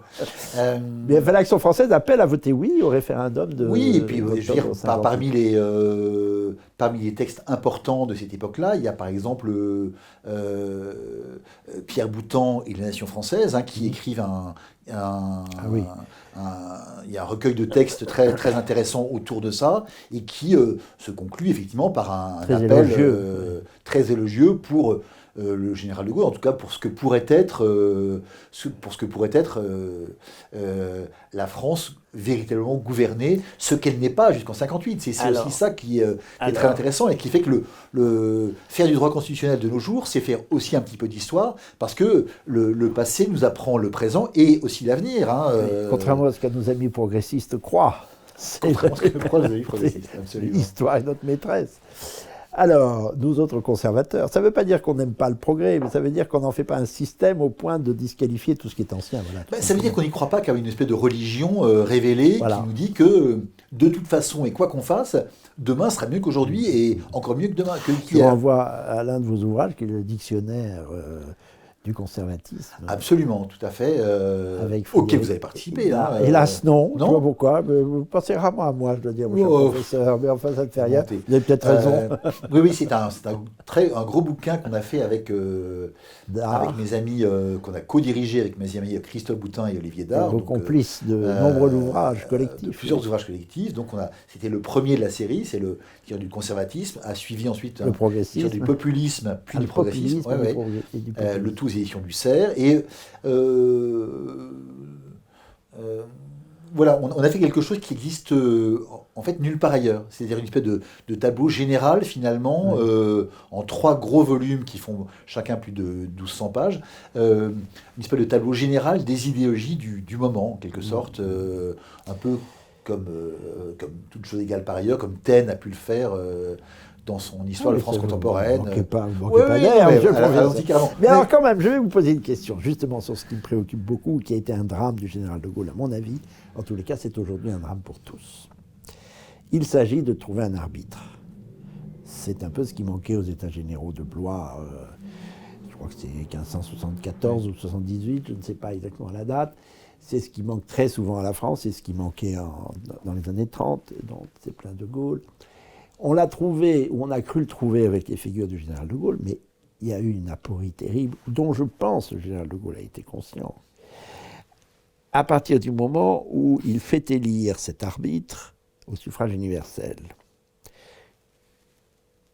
Mais l'Action française appelle à voter oui au référendum de. Oui, et puis, je veux dire, parmi les textes importants de cette époque-là, il y a par exemple Pierre Boutan et la Nation française, qui écrivent oui. Il y a un recueil de textes très, très intéressant autour de ça et qui se conclut effectivement par un Très appel élogieux. très élogieux pour le général de Gaulle, en tout cas pour ce que pourrait être, la France véritablement gouvernée, ce qu'elle n'est pas jusqu'en 58. C'est aussi ça qui est très intéressant et qui fait que faire du droit constitutionnel de nos jours, c'est faire aussi un petit peu d'histoire, parce que le passé nous apprend le présent et aussi l'avenir. Hein, contrairement à ce que nos amis progressistes croient. Contrairement à ce que croient les amis progressistes, absolument. L'histoire est notre maîtresse. Alors, nous autres conservateurs, ça ne veut pas dire qu'on n'aime pas le progrès, mais ça veut dire qu'on n'en fait pas un système au point de disqualifier tout ce qui est ancien. Voilà, ça veut dire qu'on n'y croit pas qu'il y a une espèce de religion révélée qui nous dit que, de toute façon, et quoi qu'on fasse, demain sera mieux qu'aujourd'hui et encore mieux que demain. Je vous renvoie à l'un de vos ouvrages, qui est le dictionnaire du conservatisme. Absolument, tout à fait. Auquel vous avez participé. Hélas, non. Je ne sais pas pourquoi. Vous pensez rarement à moi, je dois dire, mon cher professeur. Mais enfin, ça ne fait rien. Vous avez peut-être raison. Oui, c'est un gros bouquin qu'on a fait avec mes amis, qu'on a co-dirigé avec mes amis Christophe Boutin et Olivier Dard. Vos complices de nombreux ouvrages collectifs. Plusieurs ouvrages collectifs. Donc, c'était le premier de la série, c'est le tir du conservatisme, a suivi ensuite le progressisme, du populisme, puis du progressisme. Le tout aux éditions du Cerf. Et voilà, on a fait quelque chose qui existe en fait nulle part ailleurs. C'est-à-dire une espèce de tableau général, finalement, en 3 gros volumes qui font chacun plus de 1200 pages. Une espèce de tableau général des idéologies du moment, en quelque sorte, un peu comme toute chose égale par ailleurs, comme Taine a pu le faire dans son histoire de France contemporaine. Mais alors quand même, je vais vous poser une question, justement sur ce qui me préoccupe beaucoup, qui a été un drame du général de Gaulle, à mon avis. En tous les cas, c'est aujourd'hui un drame pour tous. Il s'agit de trouver un arbitre. C'est un peu ce qui manquait aux États généraux de Blois, je crois que c'est 1574 ou 78, je ne sais pas exactement la date. C'est ce qui manque très souvent à la France, c'est ce qui manquait dans les années 30, donc c'est plein de Gaulle. On l'a trouvé, ou on a cru le trouver avec les figures du général de Gaulle, mais il y a eu une aporie terrible, dont je pense que le général de Gaulle a été conscient. À partir du moment où il fait élire cet arbitre au suffrage universel.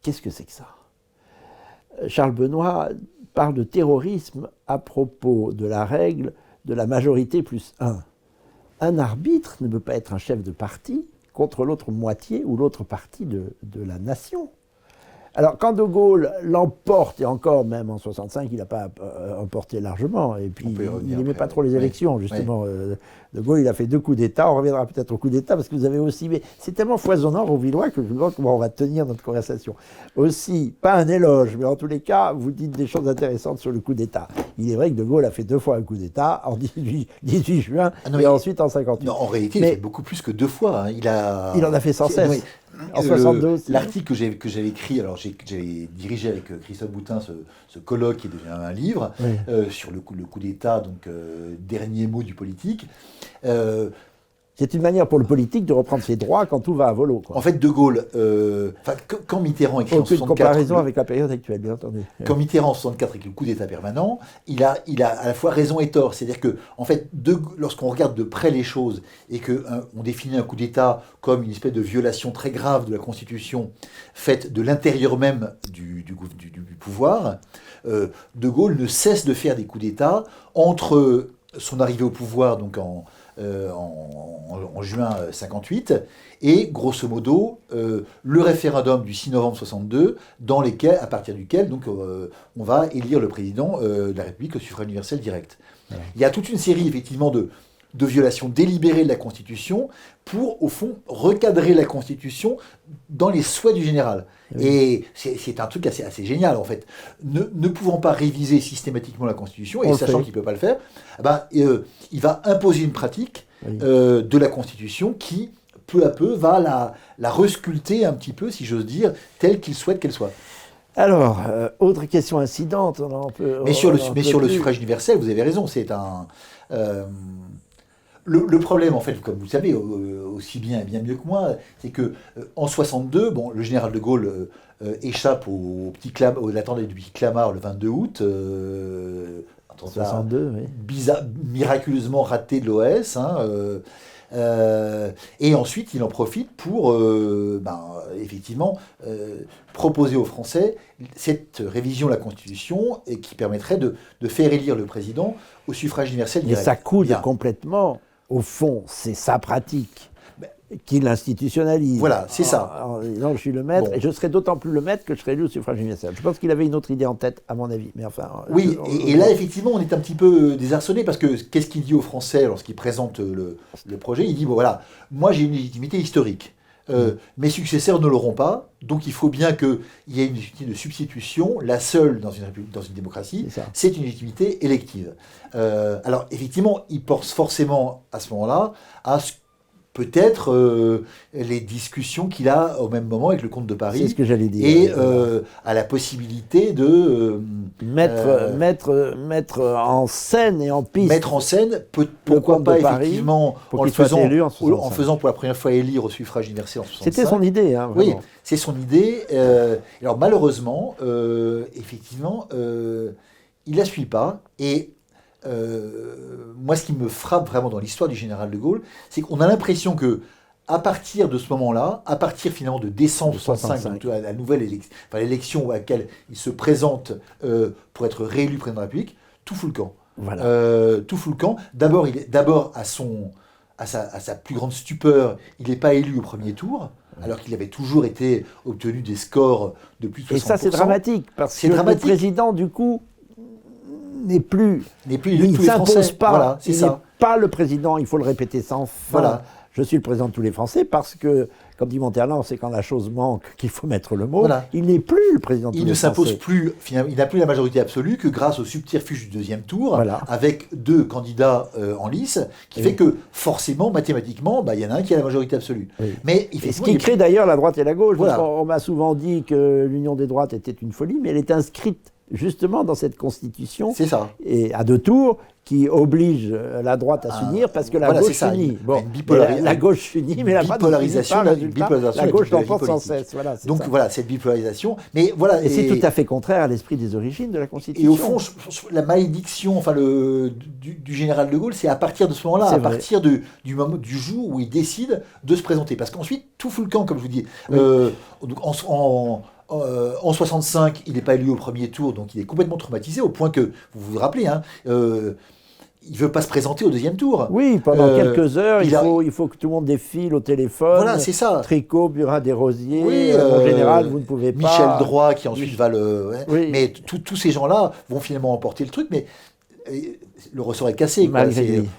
Qu'est-ce que c'est que ça ? Charles Benoît parle de terrorisme à propos de la règle de la majorité plus 1. Un arbitre ne peut pas être un chef de parti contre l'autre moitié ou l'autre partie de la nation. Alors, quand De Gaulle l'emporte, et encore même en 65, il n'a pas emporté largement, et puis il n'aimait pas trop les élections, justement. De Gaulle, il a fait 2 coups d'État, on reviendra peut-être au coup d'État, parce que vous avez aussi... Mais c'est tellement foisonnant, Rouvillois, que je me demande comment on va tenir notre conversation. Aussi, pas un éloge, mais en tous les cas, vous dites des choses intéressantes sur le coup d'État. Il est vrai que De Gaulle a fait 2 fois un coup d'État, en 18 juin, et ensuite en 58. Non, en réalité, il a fait beaucoup plus que 2 fois. Hein. Il en a fait sans cesse. En 62. L'article que j'avais écrit, alors j'avais dirigé avec Christophe Boutin ce colloque qui est devenu un livre sur le coup d'État, donc dernier mot du politique. C'est une manière pour le politique de reprendre ses droits quand tout va à volo. Quoi. En fait, De Gaulle, quand Mitterrand écrit en 64... Aucune comparaison avec la période actuelle, bien entendu. Quand Mitterrand en 64 avec le coup d'État permanent, il a à la fois raison et tort. C'est-à-dire que, en fait, lorsqu'on regarde de près les choses et qu'on définit un coup d'État comme une espèce de violation très grave de la Constitution faite de l'intérieur même du pouvoir, De Gaulle ne cesse de faire des coups d'État entre son arrivée au pouvoir, donc en juin 58, et grosso modo le référendum du 6 novembre 62, à partir duquel donc, on va élire le président de la République au suffrage universel direct. Ouais. Il y a toute une série effectivement de violations délibérées de la Constitution pour, au fond, recadrer la Constitution dans les souhaits du général. Oui. Et c'est un truc assez génial, en fait. Ne pouvant pas réviser systématiquement la Constitution, et sachant qu'il ne peut pas le faire, il va imposer une pratique de la Constitution qui, peu à peu, va la resculpter un petit peu, si j'ose dire, telle qu'il souhaite qu'elle soit. Alors, autre question incidente. Mais sur le suffrage universel, vous avez raison, c'est un... Le problème, en fait, comme vous le savez aussi bien et bien mieux que moi, c'est que en 62, le général de Gaulle échappe à l'attente du petit Clamart le 22 août, attentat 62, oui. miraculeusement raté de l'OS. Et ensuite, il en profite pour, effectivement, proposer aux Français cette révision de la Constitution et qui permettrait de faire élire le président au suffrage universel Mais direct. ça coude Bien. complètement. Au fond, c'est sa pratique qui l'institutionnalise. Voilà, c'est ça. En disant, je suis le maître, Bon. et je serai d'autant plus le maître que je serai élu au suffrage universel. Je pense qu'il avait une autre idée en tête, à mon avis. Mais enfin, Oui, et là, effectivement, on est un petit peu désarçonné parce que qu'est-ce qu'il dit aux Français lorsqu'il présente le projet? Il dit, bon voilà, moi j'ai une légitimité historique. Mes successeurs ne l'auront pas, donc il faut bien qu'il y ait une légitimité de substitution. La seule dans une démocratie, c'est une légitimité élective. Alors, effectivement, il pense forcément à ce moment-là à peut-être les discussions qu'il a au même moment avec le comte de Paris. C'est ce que j'allais dire. Et à la possibilité de mettre en scène et en piste. Mettre en scène, pourquoi pas effectivement, en faisant pour la première fois élire au suffrage universel en 65. C'était son idée, hein, oui, c'est son idée. Alors malheureusement, effectivement, il la suit pas. Et moi, ce qui me frappe vraiment dans l'histoire du général de Gaulle, c'est qu'on a l'impression que à partir de ce moment-là, à partir finalement de décembre 65, donc la nouvelle l'élection à laquelle il se présente pour être réélu président de la République, tout fout le camp. Voilà. Tout fout le camp. D'abord à sa plus grande stupeur, il n'est pas élu au premier tour, alors qu'il avait toujours obtenu des scores de plus de 60%. Et ça, c'est dramatique, parce que le président, du coup, il ne s'impose pas. Voilà, il n'est pas le président, il faut le répéter sans fin. Voilà. Je suis le président de tous les Français parce que, comme dit Monterland, c'est quand la chose manque qu'il faut mettre le mot. Voilà. Il n'est plus le président de tous les Français. Il ne s'impose plus, finalement, il n'a plus la majorité absolue que grâce au subterfuge du deuxième tour, avec 2 candidats en lice, qui fait que forcément, mathématiquement, il y en a un qui a la majorité absolue. Oui. Mais ce qui crée d'ailleurs la droite et la gauche. Voilà. On m'a souvent dit que l'union des droites était une folie, mais elle est inscrite justement dans cette constitution, et à 2 tours, qui oblige la droite à s'unir parce que la gauche s'unit. Bon, la gauche s'unit, mais la droite la gauche l'emporte sans cesse. Voilà, donc voilà, cette bipolarisation. Mais voilà, et c'est tout à fait contraire à l'esprit des origines de la Constitution. Et au fond, la malédiction du général de Gaulle, c'est à partir de ce moment-là, à partir du jour où il décide de se présenter. Parce qu'ensuite, tout fout le camp, comme je vous dis. En 65, il n'est pas élu au premier tour, donc il est complètement traumatisé, au point que, vous vous rappelez, il ne veut pas se présenter au deuxième tour. Oui, pendant quelques heures, il faut que tout le monde défile au téléphone. Voilà, c'est ça. Tricot, Burin des Rosiers, en général, vous ne pouvez pas... Michel Droit, qui ensuite va le... Ouais. Oui. Mais tous ces gens-là vont finalement emporter le truc, mais... le ressort est cassé.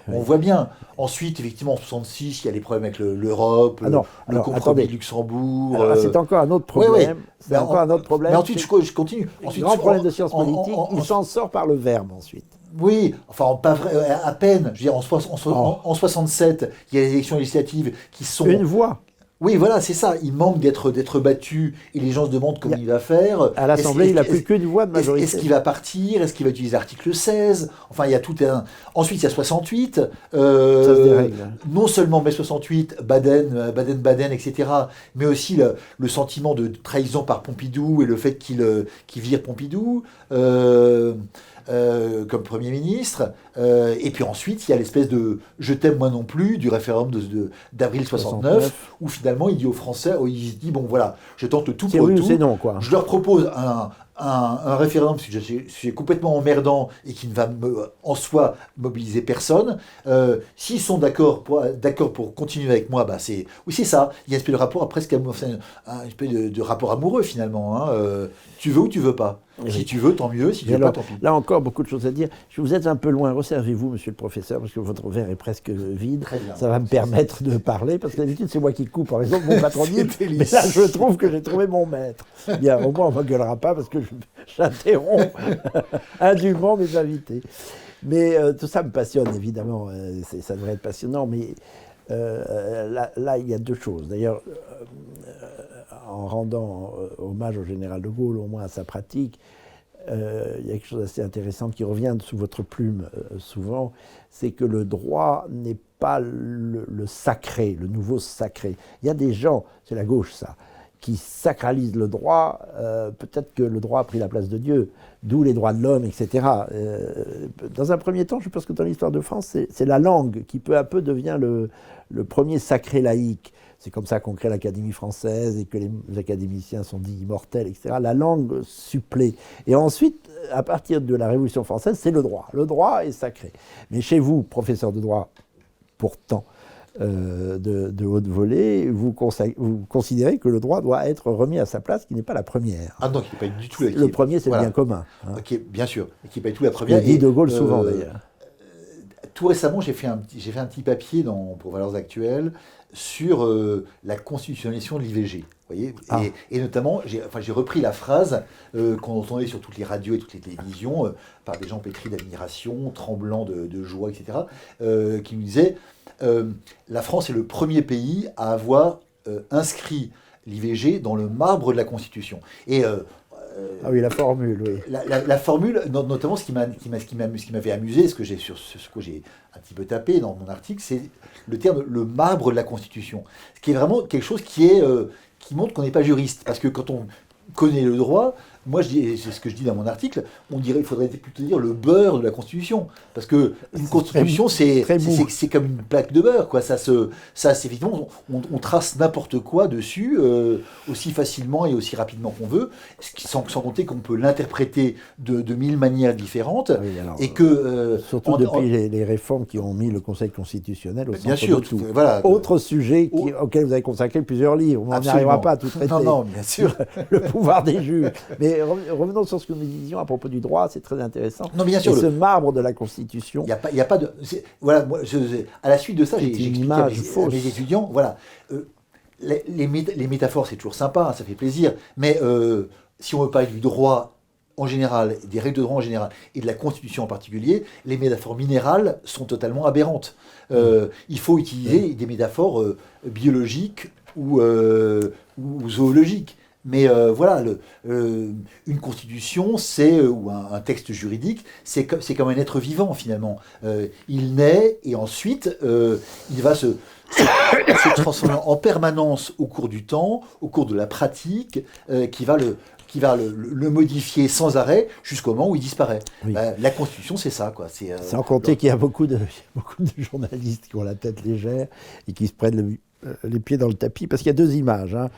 On voit bien. Ensuite, effectivement, en 66, il y a les problèmes avec l'Europe, le compromis de Luxembourg. C'est encore un autre problème. C'est encore un autre problème. Mais ensuite, je continue. Ensuite, grand problème de sciences politiques, il s'en sort par le verbe ensuite. Oui, enfin, pas vrai, à peine. Je veux dire, en 67, il y a les élections législatives qui sont... Une voix. Oui, voilà, c'est ça. Il manque d'être battu et les gens se demandent comment il va faire. À l'Assemblée, il n'a plus qu'une voix de majorité. Est-ce qu'il va partir? Est-ce qu'il va utiliser l'article 16? Enfin, il y a tout un... Ensuite, il y a 68. Ça se dérègle. Non seulement mai 68, Baden, etc., mais aussi le sentiment de trahison par Pompidou et le fait qu'il vire Pompidou comme Premier ministre. Et puis ensuite, il y a l'espèce de « je t'aime moi non plus » du référendum d'avril 69, où finalement il dit aux Français, il se dit, bon voilà, je tente tout pour oui tout. C'est non, quoi. Je leur propose un référendum si c'est complètement emmerdant et qui ne va en soi mobiliser personne. S'ils sont d'accord pour continuer avec moi, oui, c'est ça. Il y a une espèce de rapport, presque un espèce de rapport amoureux finalement. Tu veux ou tu veux pas. Oui. Si tu veux, tant mieux. Si tu veux pas, tant pis. Là encore, beaucoup de choses à dire. Vous êtes un peu loin. Resservez-vous, monsieur le professeur, parce que votre verre est presque vide. Ça va me permettre de parler, parce que d'habitude, c'est moi qui coupe, par exemple, mon patronyme. Mais là, je trouve que j'ai trouvé mon maître. Bien, au moins, on ne m'engueulera pas, parce que j'interromps indûment mes invités. Mais tout ça me passionne, évidemment. Ça devrait être passionnant, mais là, il y a 2 choses. D'ailleurs, en rendant hommage au général de Gaulle, au moins à sa pratique, il y a quelque chose d'assez intéressant qui revient sous votre plume souvent, c'est que le droit n'est pas le sacré, le nouveau sacré. Il y a des gens, c'est la gauche ça, qui sacralise le droit, peut-être que le droit a pris la place de Dieu, d'où les droits de l'homme, etc. Dans un premier temps, je pense que dans l'histoire de France, c'est la langue qui peu à peu devient le premier sacré laïque. C'est comme ça qu'on crée l'Académie française et que les académiciens sont dits immortels, etc. La langue supplée. Et ensuite, à partir de la Révolution française, c'est le droit. Le droit est sacré. Mais chez vous, professeur de droit, pourtant, de haute volée, vous considérez que le droit doit être remis à sa place, qui n'est pas la première. Ah non, qui n'est pas du tout Le premier, c'est le bien commun. Hein. Bien sûr, et qui n'est pas du tout la première. Il dit De Gaulle souvent, d'ailleurs. Tout récemment, j'ai fait un petit papier pour Valeurs Actuelles sur la constitutionnalisation de l'IVG. Voyez, et notamment, j'ai repris la phrase qu'on entendait sur toutes les radios et toutes les télévisions par des gens pétris d'admiration, tremblants de joie, etc., qui nous disaient la France est le premier pays à avoir inscrit l'IVG dans le marbre de la Constitution. Et ah oui, la formule, oui. La formule, notamment ce qui m'avait amusé, ce que j'ai un petit peu tapé dans mon article, c'est le terme le marbre de la Constitution. Ce qui est vraiment quelque chose qui montre qu'on n'est pas juriste. Parce que quand on connaît le droit, moi, c'est ce que je dis dans mon article, il faudrait plutôt dire le beurre de la Constitution. Parce que une Constitution, c'est comme une plaque de beurre, quoi. C'est effectivement, on trace n'importe quoi dessus, aussi facilement et aussi rapidement qu'on veut, sans compter qu'on peut l'interpréter de mille manières différentes. Oui, alors, et que, surtout depuis les réformes qui ont mis le Conseil constitutionnel au centre bien sûr, de tout. Voilà, autre sujet auquel vous avez consacré plusieurs livres. On n'arrivera pas à tout traiter. Non, bien sûr. Le pouvoir des juges. Mais revenons sur ce que nous disions à propos du droit, c'est très intéressant. Non, bien sûr. Et ce marbre de la Constitution. Il n'y a pas de. Voilà, moi, à la suite de ça, j'ai expliqué à mes étudiants, voilà, les métaphores, c'est toujours sympa, hein, ça fait plaisir, mais si on veut parler du droit en général, des règles de droit en général, et de la Constitution en particulier, les métaphores minérales sont totalement aberrantes. Il faut utiliser des métaphores biologiques ou zoologiques. Mais voilà, une constitution, ou un texte juridique, c'est comme un être vivant finalement. Il naît et ensuite il va se transformer en permanence au cours du temps, au cours de la pratique, qui va le modifier sans arrêt jusqu'au moment où il disparaît. Oui. La Constitution, c'est ça, quoi. Sans compter qu'il y a beaucoup de journalistes qui ont la tête légère et qui se prennent les pieds dans le tapis, parce qu'il y a deux images. Hein.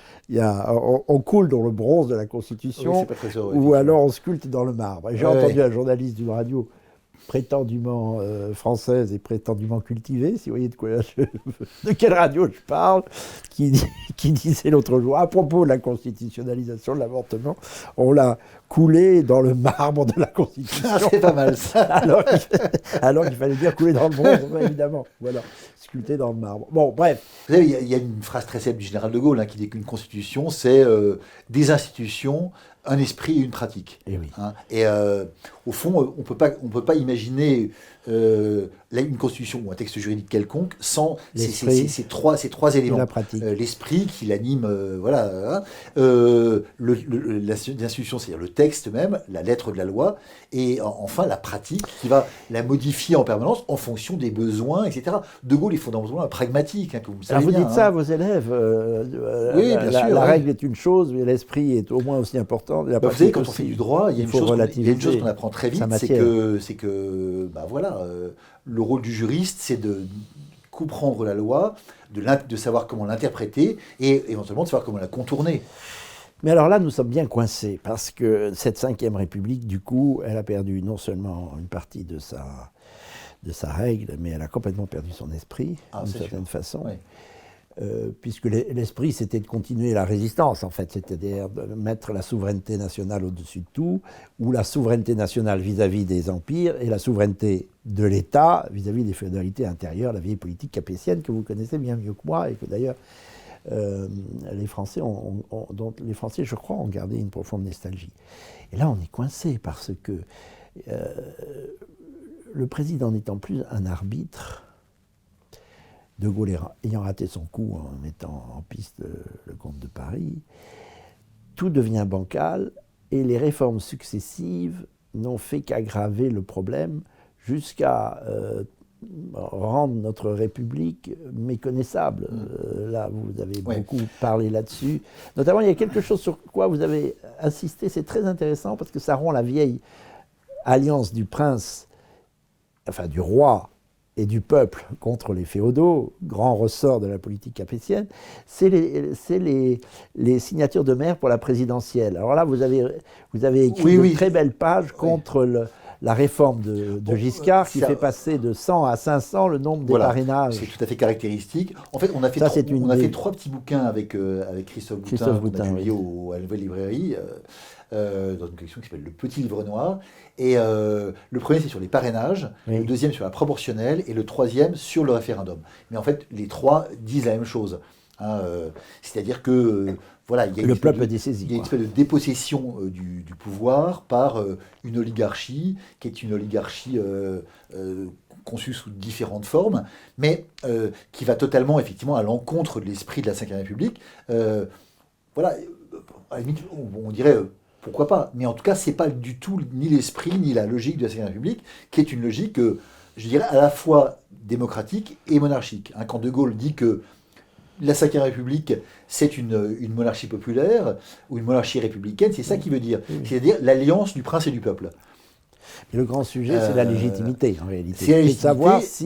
On coule dans le bronze de la Constitution, ou alors on sculpte dans le marbre. J'ai entendu un journaliste d'une radio prétendument française et prétendument cultivée, si vous voyez de quelle radio je parle, qui disait l'autre jour, à propos de la constitutionnalisation de l'avortement, on l'a coulé dans le marbre de la Constitution. Ah, c'est pas mal ça. alors qu'il fallait dire couler dans le bronze, évidemment. Voilà, sculpté dans le marbre. Bon, bref. Vous savez, il y a une phrase très célèbre du général de Gaulle qui dit qu'une constitution, c'est des institutions, un esprit et une pratique. Et oui. Hein, et au fond, on peut pas imaginer une constitution ou un texte juridique quelconque sans ces trois éléments. La pratique. L'esprit qui l'anime, voilà. L'institution, c'est-à-dire le texte même, la lettre de la loi, et enfin la pratique qui va la modifier en permanence en fonction des besoins, etc. De Gaulle est fondamentalement pragmatique, comme vous savez. Alors vous bien, dites ça à vos élèves. Oui, bien sûr. La règle est une chose, mais l'esprit est au moins aussi important. Vous savez, quand on fait du droit, il y a une chose qu'on apprend très vite, c'est que voilà, le rôle du juriste, c'est de comprendre la loi, de savoir comment l'interpréter et éventuellement de savoir comment la contourner. Mais alors là, nous sommes bien coincés, parce que cette Ve République, du coup, elle a perdu non seulement une partie de sa règle, mais elle a complètement perdu son esprit, d'une certaine façon. Oui. Puisque l'esprit, c'était de continuer la résistance, en fait, c'est-à-dire de mettre la souveraineté nationale au-dessus de tout, ou la souveraineté nationale vis-à-vis des empires, et la souveraineté de l'État vis-à-vis des féodalités intérieures, la vieille politique capétienne que vous connaissez bien mieux que moi, et que d'ailleurs les Français, dont les Français, je crois, ont gardé une profonde nostalgie. Et là, on est coincé, parce que le président n'étant plus un arbitre, De Gaulle ayant raté son coup en mettant en piste le comte de Paris, tout devient bancal et les réformes successives n'ont fait qu'aggraver le problème jusqu'à rendent notre République méconnaissable. Là, vous avez beaucoup parlé là-dessus. Notamment, il y a quelque chose sur quoi vous avez insisté, c'est très intéressant parce que ça rend la vieille alliance du prince, enfin du roi et du peuple contre les féodaux, grand ressort de la politique capétienne, c'est les signatures de maire pour la présidentielle. Alors là, vous avez écrit de très belles pages contre la réforme de Giscard qui fait passer de 100 à 500 le nombre des parrainages. C'est tout à fait caractéristique. En fait, on a fait trois petits bouquins avec Christophe Boutin qu'on a publié à la Nouvelle Librairie, dans une collection qui s'appelle Le Petit Livre Noir. Et le premier, c'est sur les parrainages, le deuxième sur la proportionnelle, et le troisième sur le référendum. Mais en fait, les trois disent la même chose. C'est-à-dire que voilà, il y a le peuple dessaisi. Il y a une espèce de dépossession du pouvoir par une oligarchie, qui est une oligarchie conçue sous différentes formes, mais qui va totalement, effectivement, à l'encontre de l'esprit de la Ve République. Voilà, à la limite, on dirait... pourquoi pas? Mais en tout cas, ce n'est pas du tout ni l'esprit ni la logique de la Ve République, qui est une logique, je dirais, à la fois démocratique et monarchique. Quand De Gaulle dit que la Ve République, c'est une monarchie populaire ou une monarchie républicaine, c'est ça qu'il veut dire. C'est-à-dire l'alliance du prince et du peuple. Et le grand sujet, c'est la légitimité, en réalité. C'est la légitimité, et de savoir si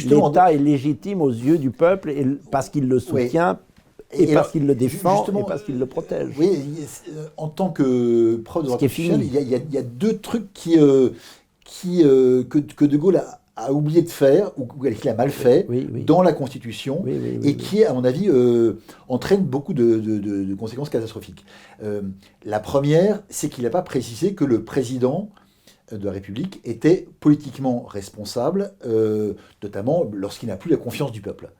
l'État est légitime aux yeux du peuple parce qu'il le soutient. Et parce qu'il le défend, et parce qu'il le protège. Oui, en tant que prof de droit constitutionnel, il y a deux trucs que De Gaulle a oublié de faire, ou qu'il a mal fait, dans la Constitution, et qui, à mon avis, entraîne beaucoup de conséquences catastrophiques. La première, c'est qu'il n'a pas précisé que le président de la République était politiquement responsable, notamment lorsqu'il n'a plus la confiance du peuple.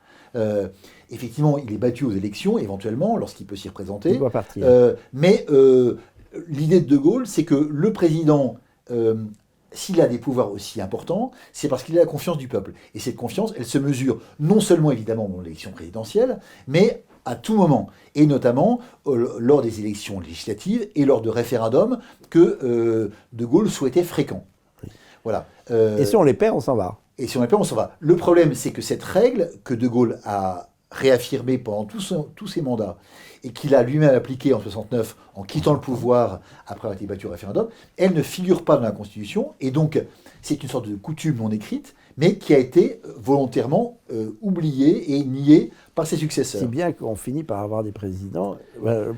Effectivement, il est battu aux élections, éventuellement, lorsqu'il peut s'y représenter. Il doit partir. Mais l'idée de Gaulle, c'est que le président, s'il a des pouvoirs aussi importants, c'est parce qu'il a la confiance du peuple. Et cette confiance, elle se mesure non seulement, évidemment, dans l'élection présidentielle, mais à tout moment. Et notamment lors des élections législatives et lors de référendums que De Gaulle souhaitait fréquents. Voilà. Et si on les perd, on s'en va. Et si on les perd, on s'en va. Le problème, c'est que cette règle que De Gaulle a réaffirmée pendant tous ses mandats et qu'il a lui-même appliquée en 69 en quittant le pouvoir après avoir été battu au référendum, elle ne figure pas dans la Constitution et donc c'est une sorte de coutume non écrite mais qui a été volontairement oubliée et niée par ses successeurs. C'est bien qu'on finit par avoir des présidents,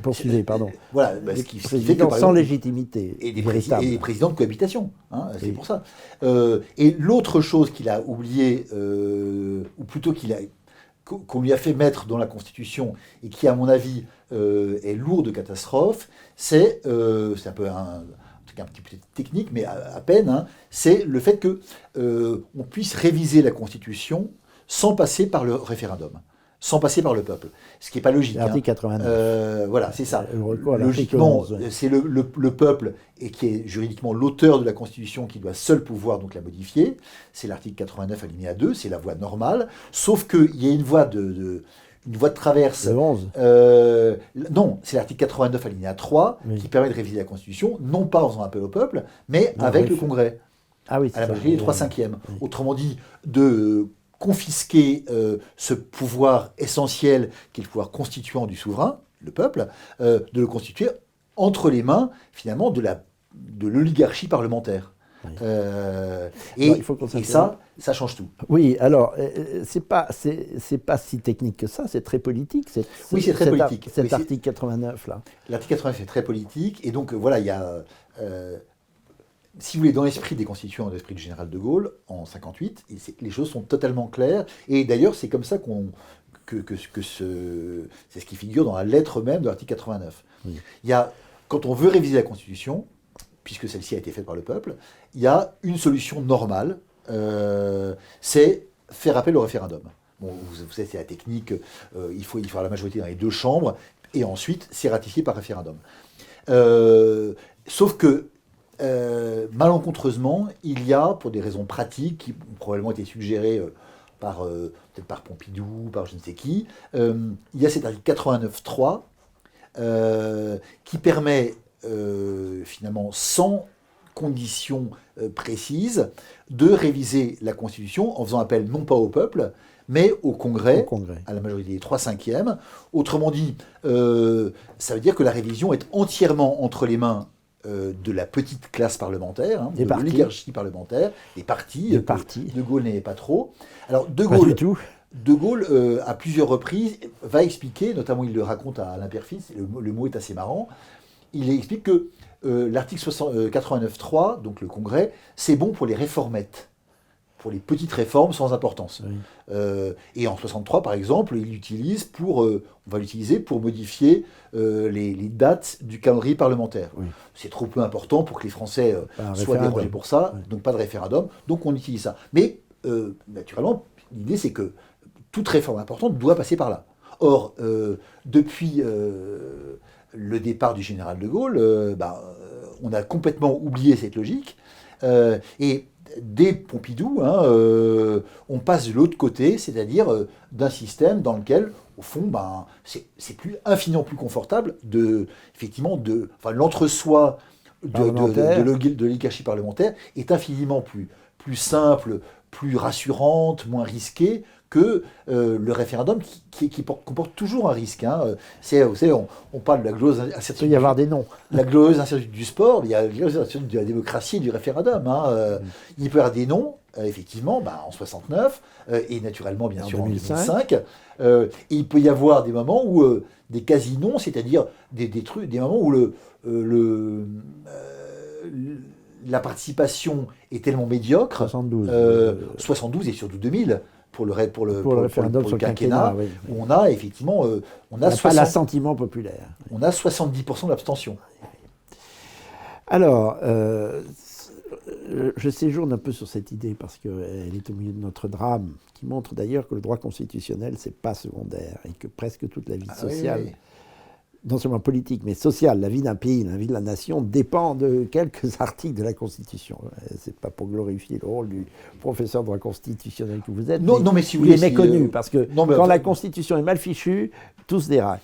poursuivez, pardon, voilà, des présidents sans légitimité. Et des présidents de cohabitation, c'est pour ça. Et l'autre chose qu'il a oublié, ou plutôt qu'on lui a fait mettre dans la Constitution, et qui, à mon avis, est lourd de catastrophes, c'est un peu un petit peu technique, mais à peine, c'est le fait qu'on puisse réviser la Constitution sans passer par le référendum, sans passer par le peuple. Ce qui n'est pas logique. L'article 89. Voilà, c'est ça. Logiquement, c'est le peuple, et qui est juridiquement l'auteur de la Constitution, qui doit seul pouvoir donc la modifier. C'est l'article 89 alinéa 2, c'est la voie normale, sauf qu'il y a une voie de traverse. Le 11. Non, c'est l'article 89 alinéa 3 qui permet de réviser la Constitution, non pas en faisant appel au peuple, mais avec le Congrès. Ah oui, à la majorité des 3/5. Autrement dit, de confisquer ce pouvoir essentiel qui est le pouvoir constituant du souverain, le peuple, de le constituer entre les mains, finalement, de l'oligarchie parlementaire. Oui. Et ça change tout. Oui, alors, c'est pas si technique que ça, c'est très politique. Oui, c'est très politique. Cet article 89, là. L'article 89 est très politique, et donc, voilà, il y a... si vous voulez, dans l'esprit des constituants, dans l'esprit du général de Gaulle, en 58, les choses sont totalement claires, et d'ailleurs, c'est comme ça c'est ce qui figure dans la lettre même de l'article 89. Oui. Il y a, quand on veut réviser la Constitution, puisque celle-ci a été faite par le peuple, il y a une solution normale, c'est faire appel au référendum. Bon, vous savez, c'est la technique, il faut avoir la majorité dans les deux chambres, et ensuite, c'est ratifié par référendum. Sauf que, malencontreusement, il y a, pour des raisons pratiques, qui ont probablement été suggérées peut-être par Pompidou, par je ne sais qui, il y a cet article 89.3 qui permet, finalement, sans condition précise de réviser la Constitution en faisant appel non pas au peuple, mais au Congrès, à la majorité des 3/5. Autrement dit, ça veut dire que la révision est entièrement entre les mains de la petite classe parlementaire, de l'oligarchie parlementaire, des partis. De Gaulle n'aimait pas trop. Alors, De Gaulle, à plusieurs reprises, va expliquer, notamment il le raconte à Alain Peyrefitte, le mot est assez marrant, il explique que l'article 89.3, donc le Congrès, c'est bon pour les réformettes, pour les petites réformes sans importance. Oui. Et en 63, par exemple, on va l'utiliser pour modifier les dates du calendrier parlementaire. Oui. C'est trop peu important pour que les Français soient dérangés pour ça, donc pas de référendum, donc on utilise ça. Mais naturellement, l'idée c'est que toute réforme importante doit passer par là. Or, depuis le départ du général de Gaulle, on a complètement oublié cette logique. Et dès Pompidou, on passe de l'autre côté, c'est-à-dire d'un système dans lequel, au fond, c'est infiniment plus confortable l'entre-soi de l'oligarchie parlementaire est infiniment plus simple, plus rassurante, moins risquée que le référendum qui comporte toujours un risque. Vous savez, on parle de la glorieuse incertitude. Il peut y avoir des noms. La glorieuse incertitude du sport, il y a la glorieuse incertitude de la démocratie et du référendum. Il peut y avoir des noms, effectivement, en 69, et naturellement, bien sûr, en 2005. Il peut y avoir des moments où des quasi-noms, c'est-à-dire des moments où la participation est tellement médiocre. 72 et surtout 2000. Pour le référendum sur le quinquennat, oui. Où on a effectivement... on a pas l'assentiment populaire. On a 70% d'abstention. Alors, je séjourne un peu sur cette idée parce qu'elle est au milieu de notre drame, qui montre d'ailleurs que le droit constitutionnel, c'est pas secondaire, et que presque toute la vie sociale... Oui. Non seulement politique, mais sociale, la vie d'un pays, la vie de la nation, dépend de quelques articles de la Constitution. C'est pas pour glorifier le rôle du professeur de droit constitutionnel que vous êtes, mais si vous voulez, il est méconnu, parce que quand la Constitution est mal fichue, tout déraille.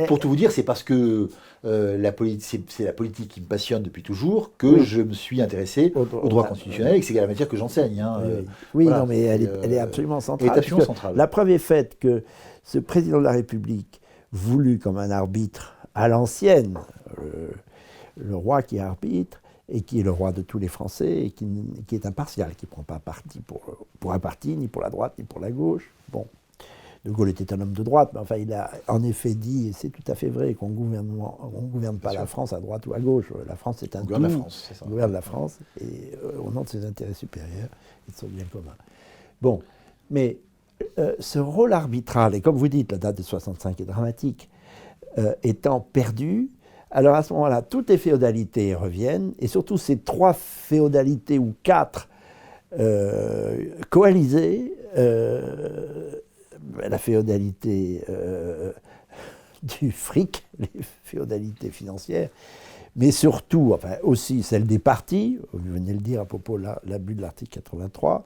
Pour tout vous dire, c'est parce que c'est la politique qui me passionne depuis toujours que je me suis intéressé au droit constitutionnel et que c'est la matière que j'enseigne. Voilà, non, mais elle est absolument centrale. La preuve est faite que ce président de la République, voulu comme un arbitre à l'ancienne, le roi qui arbitre, et qui est le roi de tous les Français, et qui est impartial, qui ne prend pas parti pour un parti, ni pour la droite, ni pour la gauche. Bon, De Gaulle était un homme de droite, mais enfin, il a en effet dit, et c'est tout à fait vrai, qu'on ne gouverne pas la France à droite ou à gauche. La France, c'est un tout. On gouverne la France, c'est ça. On gouverne la France, et au nom de ses intérêts supérieurs et de son bien commun. Bon, mais... ce rôle arbitral, et comme vous dites, la date de 65 est dramatique, étant perdu, alors à ce moment-là, toutes les féodalités reviennent, et surtout ces 3 féodalités ou 4 coalisées, la féodalité du fric, les féodalités financières, mais surtout, aussi celle des partis, vous venez de le dire à propos de l'abus de l'article 83,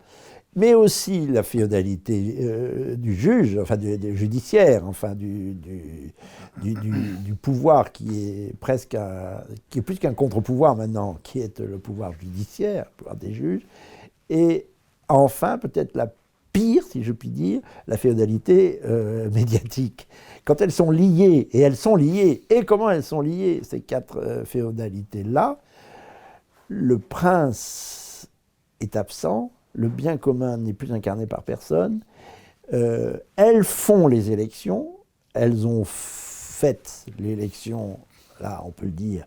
mais aussi la féodalité du juge, du judiciaire, du pouvoir qui est plus qu'un contre-pouvoir maintenant, qui est le pouvoir judiciaire, le pouvoir des juges, et enfin, peut-être la pire, si je puis dire, la féodalité médiatique. Quand elles sont liées, et comment elles sont liées, ces 4 féodalités-là, le prince est absent, le bien commun n'est plus incarné par personne. Elles font les élections. Elles ont fait l'élection, là on peut le dire,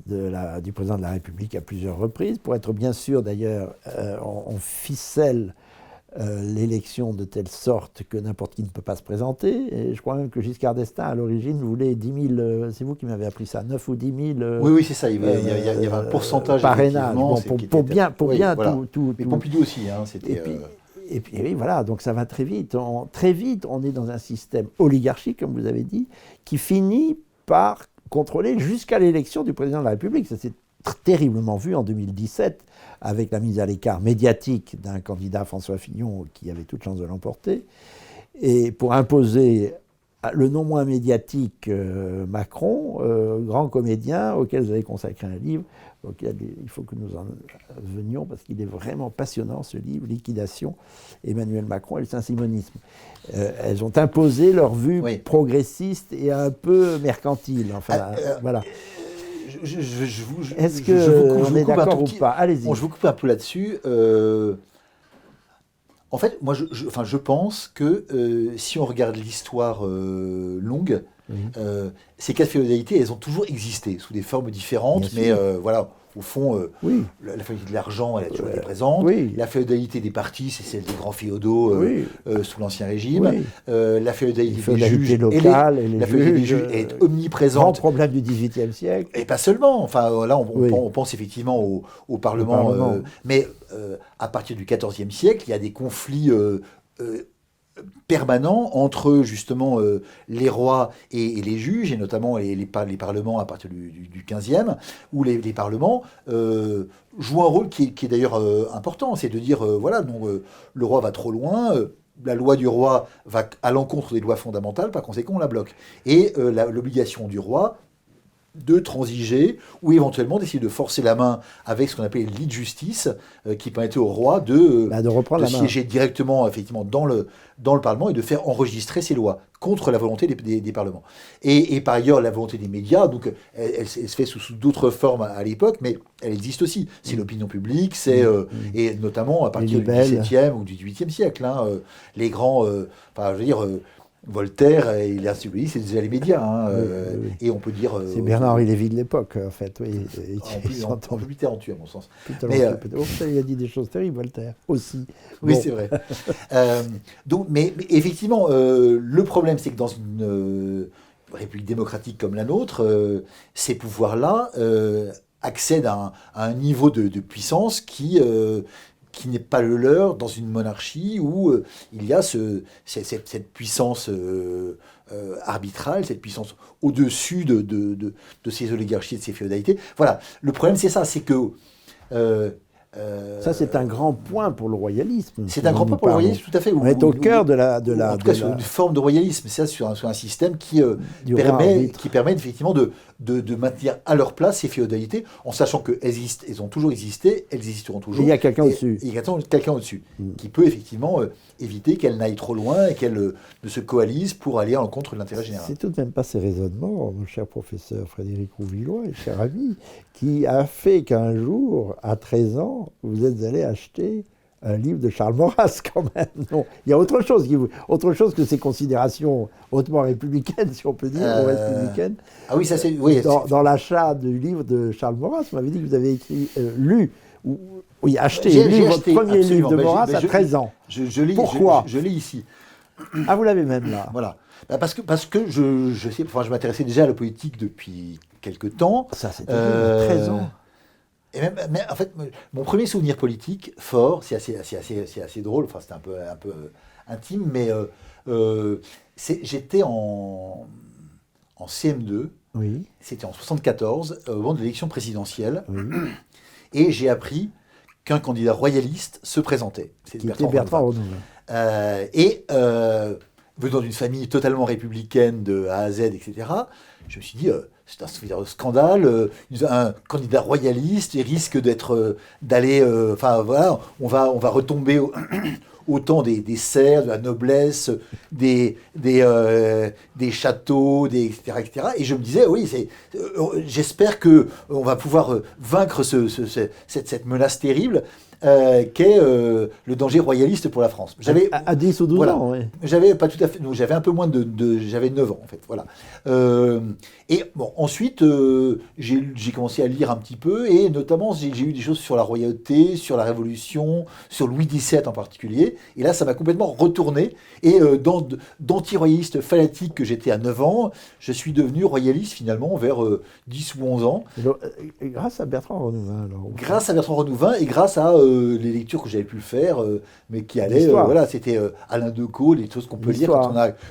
du président de la République à plusieurs reprises. Pour être bien sûr, d'ailleurs, on ficelle l'élection de telle sorte que n'importe qui ne peut pas se présenter. Et je crois même que Giscard d'Estaing, à l'origine, voulait 10 000, c'est vous qui m'avez appris ça, 9 ou 10 000... oui, c'est ça, il y avait un pourcentage, parrainage, pour bien voilà. tout... Mais Pompidou aussi, c'était... Et puis oui, voilà, donc ça va très vite. Très vite, on est dans un système oligarchique, comme vous avez dit, qui finit par contrôler jusqu'à l'élection du président de la République. Ça s'est terriblement vu en 2017, avec la mise à l'écart médiatique d'un candidat, François Fillon, qui avait toute chance de l'emporter, et pour imposer le non moins médiatique Macron, grand comédien auquel vous avez consacré un livre. Donc il faut que nous en venions parce qu'il est vraiment passionnant ce livre, Liquidation, Emmanuel Macron et le Saint-Simonisme. Elles ont imposé leur vue progressiste et un peu mercantile. Enfin, voilà. Est-ce qu'on est d'accord ou pas? Allez-y. Bon, je vous coupe un peu là-dessus. En fait, moi, je pense que si on regarde l'histoire longue, ces quatre féodalités, elles ont toujours existé sous des formes différentes, mais voilà, au fond, la féodalité de l'argent, elle a toujours été présente. La féodalité des partis, c'est celle des grands féodaux sous l'Ancien Régime. La féodalité des juges locale, la féodalité des juges est omniprésente. Grand problème du XVIIIe siècle. Et pas seulement. Enfin, là, on pense effectivement au Parlement. Mais à partir du XIVe siècle, il y a des conflits permanent entre justement les rois et les juges, et notamment les parlements à partir du 15e, où les parlements jouent un rôle qui est d'ailleurs important, c'est de dire, voilà, donc, le roi va trop loin, la loi du roi va à l'encontre des lois fondamentales, par conséquent on la bloque. Et l'obligation du roi de transiger ou éventuellement d'essayer de forcer la main avec ce qu'on appelle le lit de justice qui permettait au roi de siéger directement effectivement dans le Parlement et de faire enregistrer ses lois contre la volonté des parlements. Et par ailleurs, la volonté des médias, donc elle se fait sous d'autres formes à l'époque, mais elle existe aussi. C'est l'opinion publique, c'est et notamment à partir du XVIIe ou du XVIIIe siècle. Les grands, je veux dire... Voltaire, il a subi, c'est déjà les médias. Et on peut dire... c'est Bernard-Henri Lévy de l'époque, en fait. Oui, en plus talentueux, à mon sens. Il a dit des choses terribles, Voltaire, aussi. Oui, c'est vrai. Mais effectivement, le problème, c'est que dans une république démocratique comme la nôtre, ces pouvoirs-là accèdent à un niveau de puissance qui n'est pas le leur dans une monarchie où il y a cette puissance arbitrale, cette puissance au-dessus de ces oligarchies, de ces féodalités. Voilà, le problème c'est ça, c'est que... ça, c'est un grand point pour le royalisme. C'est un grand point pour le royalisme, tout à fait. On est au cœur de la... En tout cas, sur une forme de royalisme, c'est ça, sur un système qui permet effectivement de maintenir à leur place ces féodalités, en sachant qu'elles ont toujours existé, elles existeront toujours. Et il y a quelqu'un au-dessus. Il y a quelqu'un au-dessus, qui peut effectivement éviter qu'elles n'aillent trop loin et qu'elles ne se coalisent pour aller à l'encontre de l'intérêt général. C'est tout de même pas ces raisonnements, mon cher professeur Frédéric Rouvillois et cher ami, qui a fait qu'un jour, à 13 ans, vous êtes allé acheter un livre de Charles Maurras, quand même. Non, il y a autre chose que ces considérations hautement républicaines, si on peut dire, ou républicaines. Ah oui, ça c'est... Oui, dans l'achat du livre de Charles Maurras, vous m'avez dit que vous avez acheté votre premier livre de Maurras à 13 ans. Je lis, pourquoi je lis ici. Ah, vous l'avez même là. Voilà. Parce que je m'intéressais déjà à la politique depuis quelque temps. Ça, c'était 13 ans. Et même, mais en fait, mon premier souvenir politique fort, c'est assez drôle, enfin c'était un peu intime, mais j'étais en CM2, oui. C'était en 1974, au moment de l'élection présidentielle, oui. Et j'ai appris qu'un candidat royaliste se présentait. C'était Bertrand Renouvelin. Venant d'une famille totalement républicaine de A à Z, etc., je me suis dit, c'est un scandale, un candidat royaliste, il risque d'aller, voilà, on va retomber au temps des serfs, de la noblesse, des châteaux, etc. Et je me disais, oui, j'espère qu'on va pouvoir vaincre cette menace terrible. Qu'est le danger royaliste pour la France. À 10 ou 12 ans, oui. J'avais pas tout à fait, j'avais un peu moins j'avais 9 ans en fait, voilà. Et bon, ensuite, j'ai commencé à lire un petit peu, et notamment j'ai eu des choses sur la royauté, sur la Révolution, sur Louis XVII en particulier, et là ça m'a complètement retourné, et d'anti-royaliste fanatique que j'étais à 9 ans, je suis devenu royaliste finalement vers 10 ou 11 ans. Grâce à Bertrand Renouvelin, alors. Grâce à Bertrand Renouvelin, et grâce à les lectures que j'avais pu faire, mais qui allaient, voilà, c'était Alain Decaux, les choses qu'on peut lire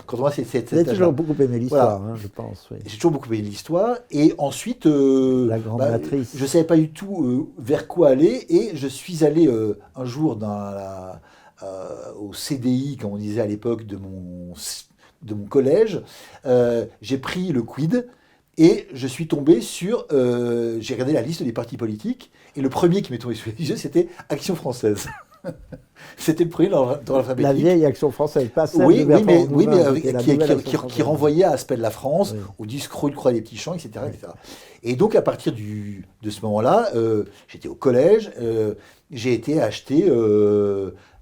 quand on a cette J'ai toujours beaucoup aimé l'histoire, voilà. Je pense. Oui. J'ai toujours beaucoup aimé l'histoire, et ensuite, la grande matrice. Je ne savais pas du tout vers quoi aller, et je suis allé un jour au CDI, comme on disait à l'époque, de mon de mon collège, j'ai pris le quid et je suis tombé sur... j'ai regardé la liste des partis politiques et le premier qui m'est tombé sous les yeux, c'était Action française. C'était le premier dans l'alphabétique. La vieille Action française, pas celle Oui, de Bertrand Louvain, qui renvoyait à Aspect de la France, oui. au discours de Croix des Petits Champs, etc., etc. Et donc, à partir de ce moment-là, j'étais au collège, j'ai été acheter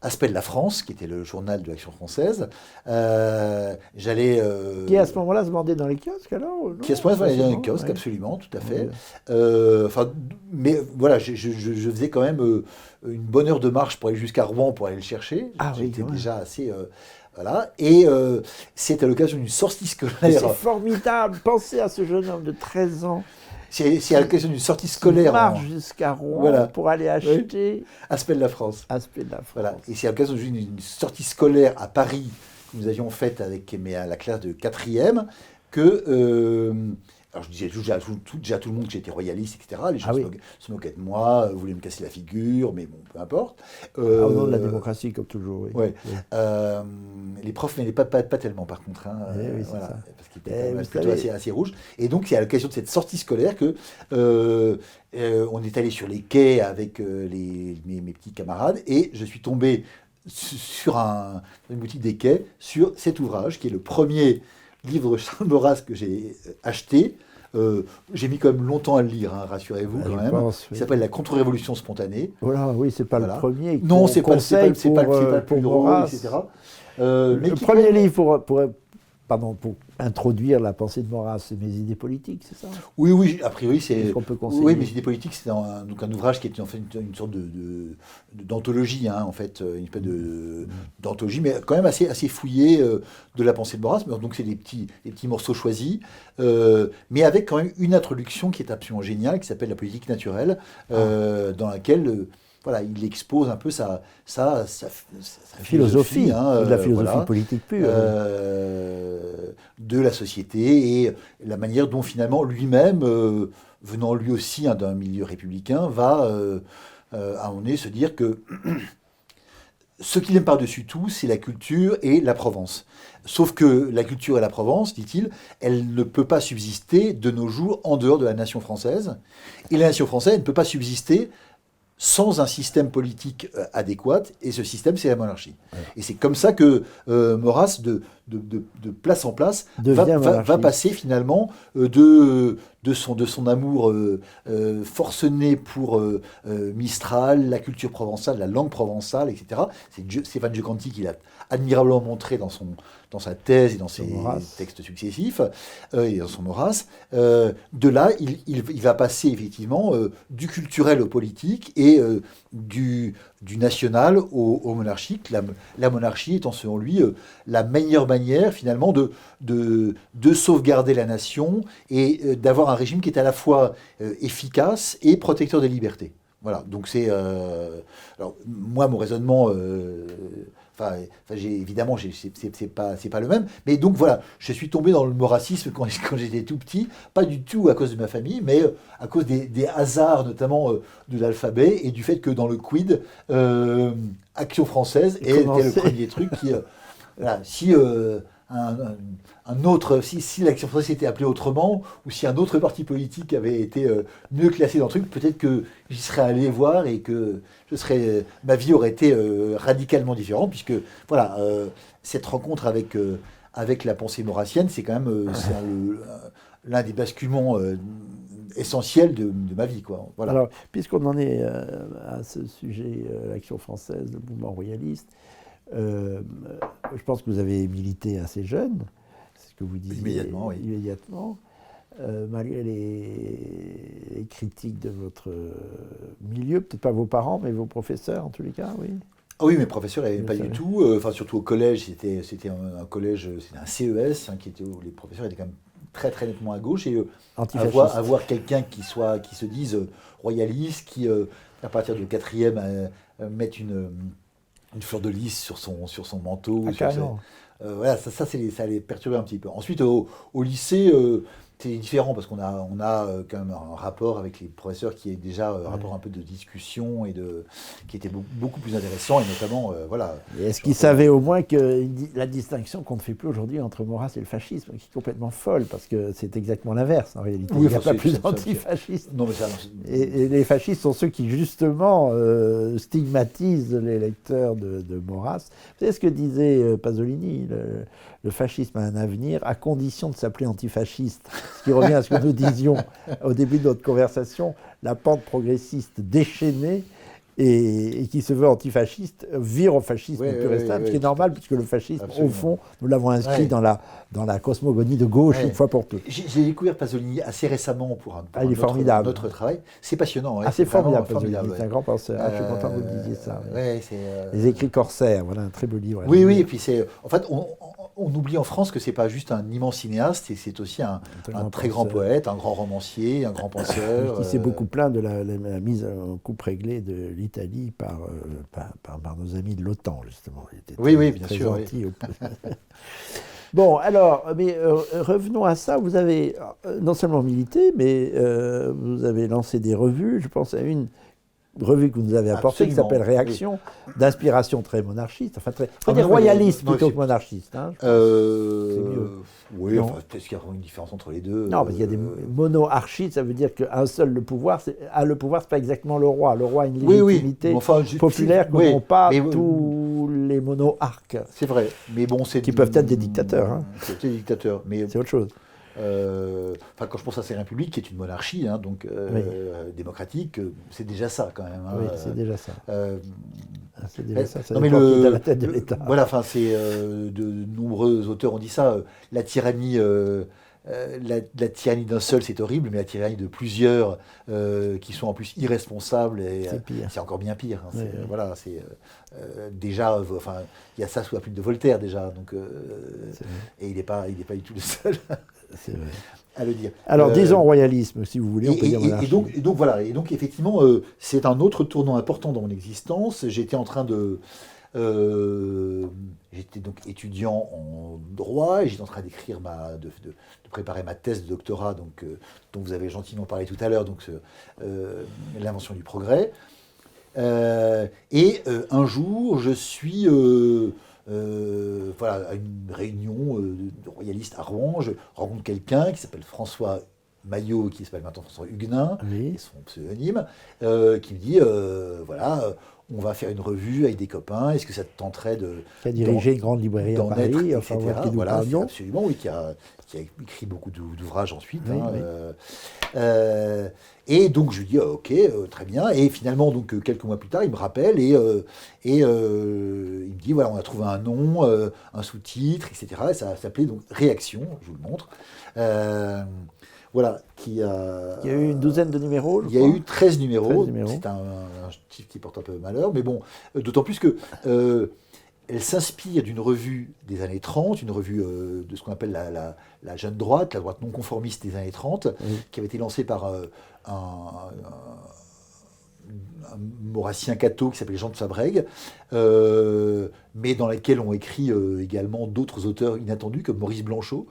Aspect de la France, qui était le journal de l'Action française. J'allais... Qui à ce moment-là se vendait dans les kiosques alors? Qui à ce moment-là se vendait dans les kiosques, ouais. absolument, tout à fait. Ouais. Mais voilà, je faisais quand même une bonne heure de marche pour aller jusqu'à Rouen pour aller le chercher. Ah, J'étais oui, déjà assez... voilà. Et c'est à l'occasion d'une sortie scolaire... C'est formidable, pensez à ce jeune homme de 13 ans. C'est à l'occasion d'une sortie scolaire. Il marche jusqu'à Rouen voilà. pour aller acheter... Aspect de la France. Aspect de la France. Voilà. Et c'est à l'occasion d'une sortie scolaire à Paris que nous avions faite avec la classe de 4e que... alors je disais déjà à tout le monde que j'étais royaliste, etc. Les gens se moquaient de moi, voulaient me casser la figure, mais bon, peu importe. Au nom de la démocratie, comme toujours. Oui. Ouais. Oui. Les profs n'aimaient pas tellement, par contre. Hein, oui, voilà, ça. parce qu'ils étaient quand même plutôt assez rouges. Et donc, c'est à l'occasion de cette sortie scolaire que on est allé sur les quais avec mes petits camarades et je suis tombé sur une boutique des quais sur cet ouvrage qui est le premier livre de Charles Maurras que j'ai acheté. J'ai mis quand même longtemps à le lire, hein, rassurez-vous quand même. Il s'appelle La contre-révolution spontanée. Voilà, oui, c'est pas le premier. Non, c'est pas le plus drôle, etc. Le premier livre pour introduire la pensée de Maurras, c'est Mes idées politiques, c'est ça? Oui, a priori c'est... qu'on peut conseiller. Oui, Mes idées politiques, c'est un ouvrage qui est en fait une sorte d'anthologie, hein, en fait, une espèce d'anthologie, mais quand même assez fouillée de la pensée de Maurras. Donc c'est des petits morceaux choisis, mais avec quand même une introduction qui est absolument géniale, qui s'appelle La politique naturelle, dans laquelle... voilà, il expose un peu sa philosophie, hein, de la philosophie politique pure. De la société et la manière dont finalement lui-même, venant lui aussi d'un milieu républicain, va à un moment donné se dire que ce qu'il aime par-dessus tout, c'est la culture et la Provence. Sauf que la culture et la Provence, dit-il, elle ne peut pas subsister de nos jours en dehors de la nation française. Et la nation française ne peut pas subsister sans un système politique adéquat, et ce système, c'est la monarchie. Ouais. Et c'est comme ça que Maurras, de place en place, va passer finalement de son amour forcené pour Mistral, la culture provençale, la langue provençale, etc. C'est Stéphane Giocanti qui l'a admirablement montré dans sa thèse et dans ses textes successifs, et dans son Maurras. De là, il va passer effectivement du culturel au politique et du national au monarchique. La monarchie étant selon lui la meilleure manière finalement de sauvegarder la nation et d'avoir un régime qui est à la fois efficace et protecteur des libertés. Voilà, donc c'est... alors moi, mon raisonnement... évidemment, c'est pas le même. Mais donc voilà, je suis tombé dans le maurassisme quand j'étais tout petit, pas du tout à cause de ma famille, mais à cause des hasards, notamment de l'alphabet, et du fait que dans le quid, Action française était le premier truc qui... voilà, si si l'Action française était appelée autrement, ou si un autre parti politique avait été mieux classé dans le truc, peut-être que j'y serais allé voir et que ma vie aurait été radicalement différente, puisque voilà, cette rencontre avec la pensée maurassienne, c'est quand même l'un des basculements essentiels de ma vie, quoi. Voilà. Alors, puisqu'on en est à ce sujet, l'Action française, le mouvement royaliste, je pense que vous avez milité assez jeune, c'est ce que vous disiez immédiatement. Malgré les critiques de votre milieu, peut-être pas vos parents, mais vos professeurs en tous les cas, oui. Ah oui, mes professeurs n'aimaient pas du tout. Surtout au collège, c'était un collège, c'était un CES, hein, où les professeurs étaient quand même très très nettement à gauche. Et avoir quelqu'un qui se dise royaliste, qui à partir de 4e mette une fleur de lys sur son manteau. Voilà, ça les perturbait un petit peu. Ensuite, au lycée, c'est différent parce qu'on a quand même un rapport avec les professeurs qui est déjà un rapport un peu de discussion qui était beaucoup plus intéressant et notamment, voilà. Et est-ce qu'ils savaient au moins que la distinction qu'on ne fait plus aujourd'hui entre Maurras et le fascisme, qui est complètement folle, parce que c'est exactement l'inverse en réalité. Oui, il n'y a pas plus d'antifascistes. Non, mais ça, et les fascistes sont ceux qui justement stigmatisent les lecteurs de Maurras. Vous savez ce que disait Pasolini, le fascisme a un avenir à condition de s'appeler antifasciste. Ce qui revient à ce que nous disions au début de notre conversation, la pente progressiste déchaînée et qui se veut antifasciste vire au fascisme pur et simple, ce qui est normal puisque le fascisme, absolument. Au fond, nous l'avons inscrit dans la cosmogonie de gauche une fois pour toutes. J'ai découvert Pasolini assez récemment pour notre travail. C'est passionnant. C'est formidable, Pasolini, c'est un grand penseur. Je suis content que vous disiez ça. Les écrits corsaires, voilà un très beau livre. Oui, et puis en fait, on oublie en France que c'est pas juste un immense cinéaste, c'est aussi un très grand poète, un grand romancier, un grand penseur. Qui s'est beaucoup plaint de la mise en coupe réglée de l'Italie par nos amis de l'OTAN, justement. Il était bien sûr. Anti Bon, alors, mais revenons à ça. Vous avez non seulement milité, mais vous avez lancé des revues. Je pense à une revue que vous nous avez apportée qui s'appelle Réaction, d'inspiration très monarchiste, enfin très royaliste plutôt que monarchiste. Hein, c'est mieux. Oui, peut-être qu'il y a une différence entre les deux. Non, parce qu'il y a des monoarchies, ça veut dire qu'un seul le pouvoir, c'est pas exactement le roi. Le roi a une légitimité populaire que n'ont pas tous les monoarques. C'est vrai, mais bon, qui peuvent être des dictateurs. Hein. C'est des dictateurs, mais c'est autre chose. Quand je pense à ces républiques, qui est une monarchie, donc démocratique, c'est déjà ça quand même. Oui, c'est déjà ça. C'est déjà ça. Non, mais qui est à la tête de l'État. Voilà, c'est de nombreux auteurs ont dit ça. La tyrannie. La tyrannie d'un seul, c'est horrible, mais la tyrannie de plusieurs qui sont en plus irresponsables, c'est encore bien pire. Hein, voilà, c'est déjà, il y a ça sous la plume de Voltaire déjà, donc et il n'est pas du tout le seul à le dire. Alors disons royalisme, si vous voulez, on peut dire monarchie. Et donc effectivement, c'est un autre tournant important dans mon existence. J'étais en train de j'étais donc étudiant en droit et j'étais en train d'écrire de préparer ma thèse de doctorat, dont vous avez gentiment parlé tout à l'heure, donc l'invention du progrès. Et un jour, je suis à une réunion de royalistes à Rouen. Je rencontre quelqu'un qui s'appelle François Maillot, qui s'appelle maintenant François Huguenin, son pseudonyme, qui me dit on va faire une revue avec des copains, est-ce que ça te tenterait de... Qui a dirigé une grande librairie à Paris, etc. Voilà, absolument, oui, qui a écrit beaucoup d'ouvrages ensuite. Et donc je lui dis ok, très bien. Et finalement, donc quelques mois plus tard, il me rappelle et il me dit voilà, on a trouvé un nom, un sous-titre, etc. Et ça s'appelait donc Réaction, je vous le montre. Voilà, il y a eu une douzaine de numéros, il y a eu 13 numéros. C'est un chiffre qui porte un peu malheur, mais bon, d'autant plus que elle s'inspire d'une revue des années 30, une revue de ce qu'on appelle la jeune droite, la droite non conformiste des années 30, qui avait été lancée par un maurassien catho qui s'appelait Jean de Fabrègue, mais dans laquelle ont écrit également d'autres auteurs inattendus, comme Maurice Blanchot,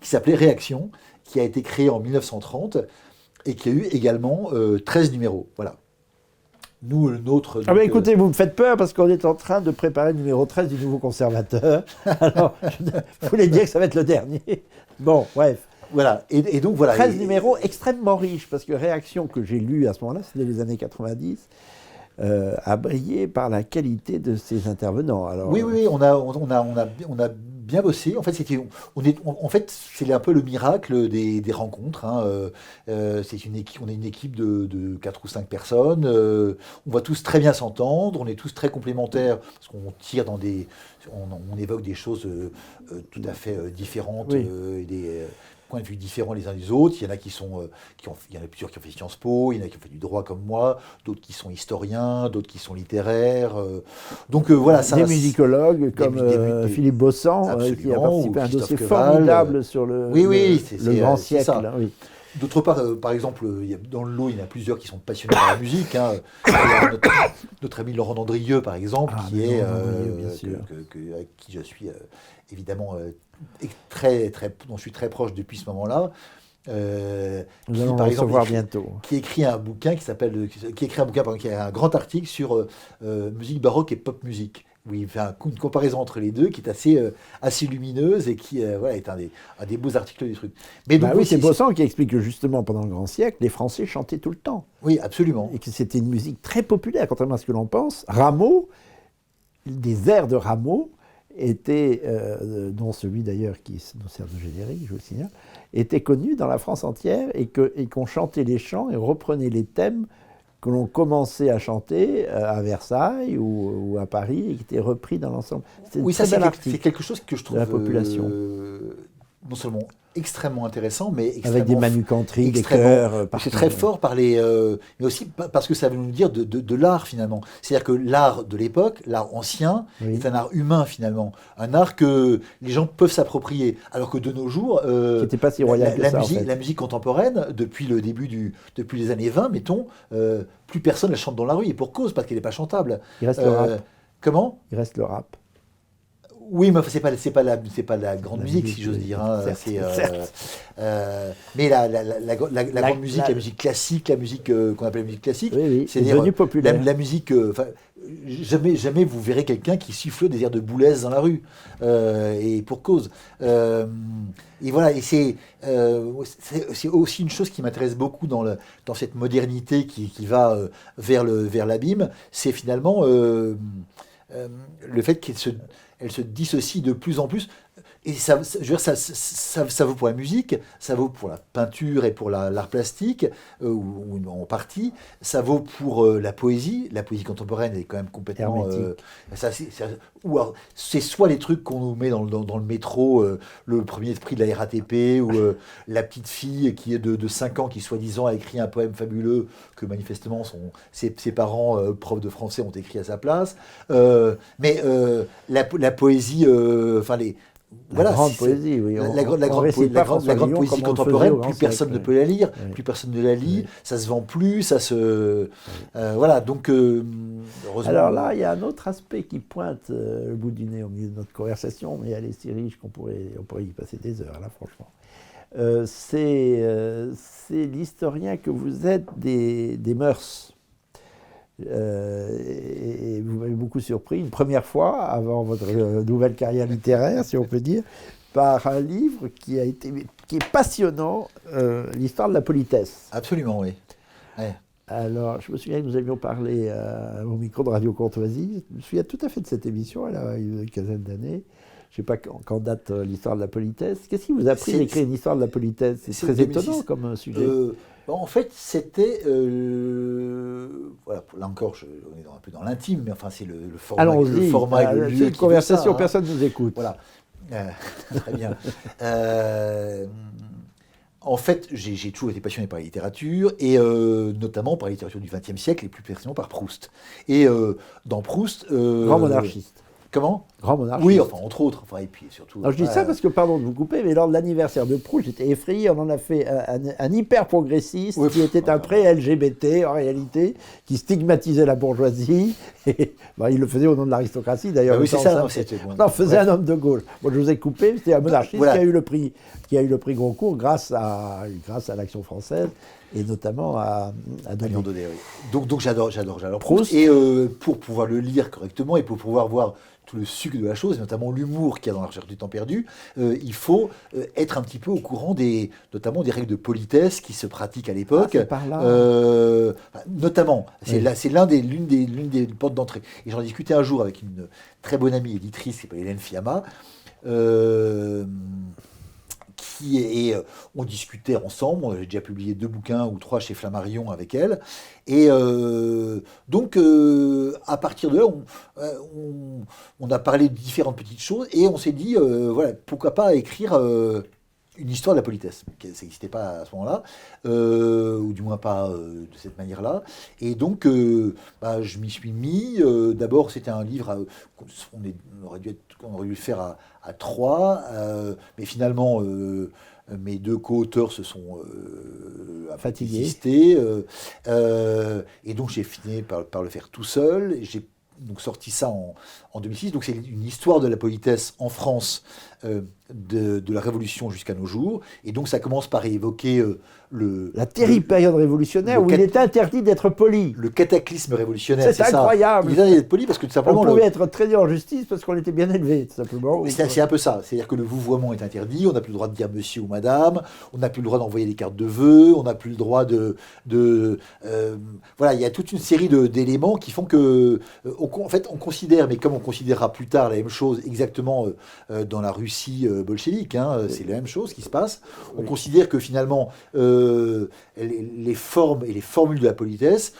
qui s'appelait Réaction, qui a été créé en 1930 et qui a eu également 13 numéros. Voilà. Nous, le nôtre... Ah ben écoutez, vous me faites peur parce qu'on est en train de préparer le numéro 13 du Nouveau Conservateur. Alors, je voulais dire que ça va être le dernier. Bon, bref. Voilà, et donc voilà. 13 numéros extrêmement riches, parce que Réaction que j'ai lu à ce moment-là, c'était les années 90, a brillé par la qualité de ses intervenants. Alors, oui, on a bien bossé. En fait, c'est un peu le miracle des rencontres. Hein. On est une équipe de 4 ou 5 personnes. On va tous très bien s'entendre. On est tous très complémentaires parce qu'on tire on évoque des choses tout à fait différentes et des points de vue différents les uns des autres. Il y en a il y en a plusieurs qui ont fait Sciences Po, il y en a qui ont fait du droit comme moi, d'autres qui sont historiens, d'autres qui sont littéraires. Donc voilà, ça. Des musicologues comme Philippe Bossan, qui a participé à un dossier formidable sur le grand siècle. D'autre part, par exemple, dans le lot, il y en a plusieurs qui sont passionnés par la musique. Hein. Il y a notre ami Laurent Dandrieux, par exemple, avec qui je suis évidemment dont je suis très proche depuis ce moment-là. Nous allons le recevoir bientôt. Qui écrit un bouquin qui a un grand article sur musique baroque et pop musique. Où il fait une comparaison entre les deux qui est assez lumineuse et qui est un des beaux articles du truc. Mais donc, oui, c'est Baussan qui explique que justement, pendant le Grand Siècle, les Français chantaient tout le temps. Oui, absolument. Et que c'était une musique très populaire, contrairement à ce que l'on pense. Rameau, des airs de Rameau, étaient, dont celui d'ailleurs qui nous sert de générique, je vous le signale, était connu dans la France entière et qu'on chantait les chants et reprenait les thèmes que l'on commençait à chanter à Versailles ou à Paris et qui étaient repris dans l'ensemble. Oui, ça c'est quelque chose que je trouve la population. Non seulement extrêmement intéressant, mais extrêmement... Avec des manucanteries, des chœurs... C'est très fort mais aussi parce que ça veut nous dire de l'art, finalement. C'est-à-dire que l'art de l'époque, l'art ancien, est un art humain, finalement. Un art que les gens peuvent s'approprier. Alors que de nos jours... qui n'était pas si royal que ça, en fait. La musique contemporaine, depuis les années 20, mettons, plus personne la chante dans la rue, et pour cause, parce qu'elle n'est pas chantable. Il reste le rap. Comment ? Il reste le rap. Oui, mais c'est pas la grande musique, si j'ose dire. Hein. Mais la grande musique, la musique classique, la musique qu'on appelle la musique classique, c'est devenu populaire. La musique. Jamais vous verrez quelqu'un qui siffle des airs de Boulez dans la rue, et pour cause. Et voilà, et c'est aussi une chose qui m'intéresse beaucoup dans cette modernité qui va vers l'abîme, c'est finalement le fait qu'elle se dissocie de plus en plus. Et ça vaut pour la musique, ça vaut pour la peinture et pour l'art plastique, ou en partie. Ça vaut pour la poésie. La poésie contemporaine est quand même complètement... c'est soit les trucs qu'on nous met dans le métro, le premier prix de la RATP, ou la petite fille qui est de 5 ans qui, soi-disant, a écrit un poème fabuleux que, manifestement, ses parents, profs de français, ont écrit à sa place. Mais la poésie... La grande poésie, oui. La grande poésie contemporaine, plus personne ne peut la lire, plus personne ne la lit, ça se vend plus, ça se... voilà, donc heureusement... Alors là, il y a un autre aspect qui pointe le bout du nez au milieu de notre conversation, mais elle est si riche qu'on pourrait y passer des heures, là, franchement. C'est l'historien que vous êtes des mœurs. Et vous m'avez beaucoup surpris, une première fois, avant votre nouvelle carrière littéraire, si on peut dire, par un livre qui est passionnant, l'histoire de la politesse. Absolument, oui. Ouais. Alors, je me souviens que nous avions parlé au micro de Radio Courtoisie. Je me souviens tout à fait de cette émission, elle a eu une quinzaine d'années. Je ne sais pas quand date l'histoire de la politesse. Qu'est-ce qui vous a pris d'écrire une histoire de la politesse ? C'est très étonnant comme sujet. En fait, c'était... voilà, là encore, on est un peu dans l'intime, mais enfin, c'est le format. Allons-y, C'est une conversation, ça, personne ne nous écoute. Voilà. Très bien. En fait, j'ai toujours été passionné par la littérature, et notamment par la littérature du XXe siècle, et plus précisément par Proust. Et dans Proust... Grand monarchiste. Comment ? Grand monarchiste. Oui, enfin, entre autres. Enfin, et puis surtout. Alors, je dis ça parce que, pardon de vous couper, mais lors de l'anniversaire de Proust, j'étais effrayé. On en a fait un hyper progressiste qui était un pré-LGBT, en réalité, qui stigmatisait la bourgeoisie. Et, il le faisait au nom de l'aristocratie, d'ailleurs. Oui, c'est ça. Non, faisait un homme de gauche. Moi, je vous ai coupé. C'était un monarchiste qui a eu le prix Goncourt grâce à l'Action française. Et notamment à Daudet. Oui. Donc j'adore Proust. Et pour pouvoir le lire correctement et pour pouvoir voir tout le sucre de la chose, et notamment l'humour qu'il y a dans La Recherche du temps perdu, il faut être un petit peu au courant notamment des règles de politesse qui se pratiquent à l'époque. Notamment, c'est l'une des portes d'entrée. Et j'en discutais un jour avec une très bonne amie éditrice qui s'appelle Hélène Fiamma. On discutait ensemble, j'ai déjà publié 2 bouquins ou 3 chez Flammarion avec elle, et donc à partir de là, on a parlé de différentes petites choses, et on s'est dit, voilà, pourquoi pas écrire une histoire de la politesse, ça n'existait pas à ce moment-là, ou du moins pas de cette manière-là, et donc je m'y suis mis. D'abord, c'était un livre, on aurait dû le faire à 3, mais finalement mes 2 co-auteurs se sont fatigué. existé. Et donc j'ai fini par le faire tout seul. Et j'ai donc sorti ça en 2006. Donc c'est une histoire de la politesse en France de la Révolution jusqu'à nos jours. Et donc ça commence par évoquer la terrible période révolutionnaire où il est interdit d'être poli. Le cataclysme révolutionnaire, c'est incroyable. Il est interdit d'être poli parce que tout simplement... On pouvait être traîné en justice parce qu'on était bien élevé, tout simplement. C'est un peu ça. C'est-à-dire que le vouvoiement est interdit, on n'a plus le droit de dire monsieur ou madame, on n'a plus le droit d'envoyer des cartes de vœux, on n'a plus le droit voilà, il y a toute une série d'éléments qui font que... en fait, on considère, mais comme on considérera plus tard la même chose exactement dans la Russie bolchevique, c'est la même chose qui se passe. On considère que finalement... les formes et les formules de la politesse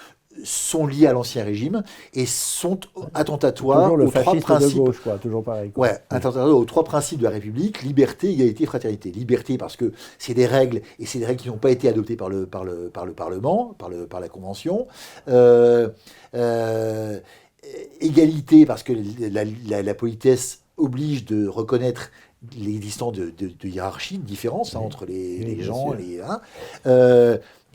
sont liées à l'Ancien Régime et sont attentatoires aux trois principes. De gauche, quoi, toujours pareil. Quoi. Ouais, attentatoires aux trois principes de la République: liberté, égalité, fraternité. Liberté parce que c'est des règles et c'est des règles qui n'ont pas été adoptées par le Parlement, par la Convention. Égalité parce que la politesse oblige de reconnaître l'existence de hiérarchie, de différence entre les gens,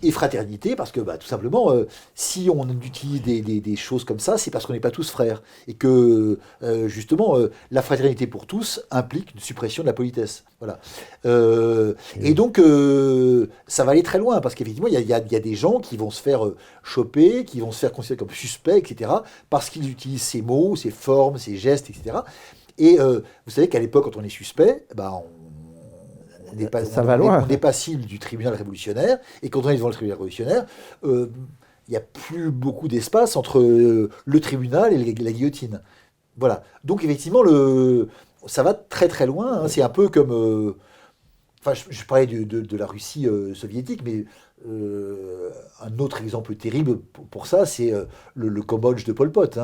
et fraternité, parce que tout simplement, si on utilise des choses comme ça, c'est parce qu'on n'est pas tous frères. Et que, justement, la fraternité pour tous implique une suppression de la politesse. Voilà. Et donc, ça va aller très loin, parce qu'effectivement, il y a des gens qui vont se faire choper, qui vont se faire considérer comme suspects, etc., parce qu'ils utilisent ces mots, ces formes, ces gestes, etc., et vous savez qu'à l'époque, quand on est suspect, on n'est pas cible du tribunal révolutionnaire. Et quand on est devant le tribunal révolutionnaire, il n'y a plus beaucoup d'espace entre le tribunal et la guillotine. Voilà. Donc effectivement, ça va très très loin. C'est un peu comme... je parlais de la Russie soviétique, mais un autre exemple terrible pour ça, c'est le Cambodge de Pol Pot.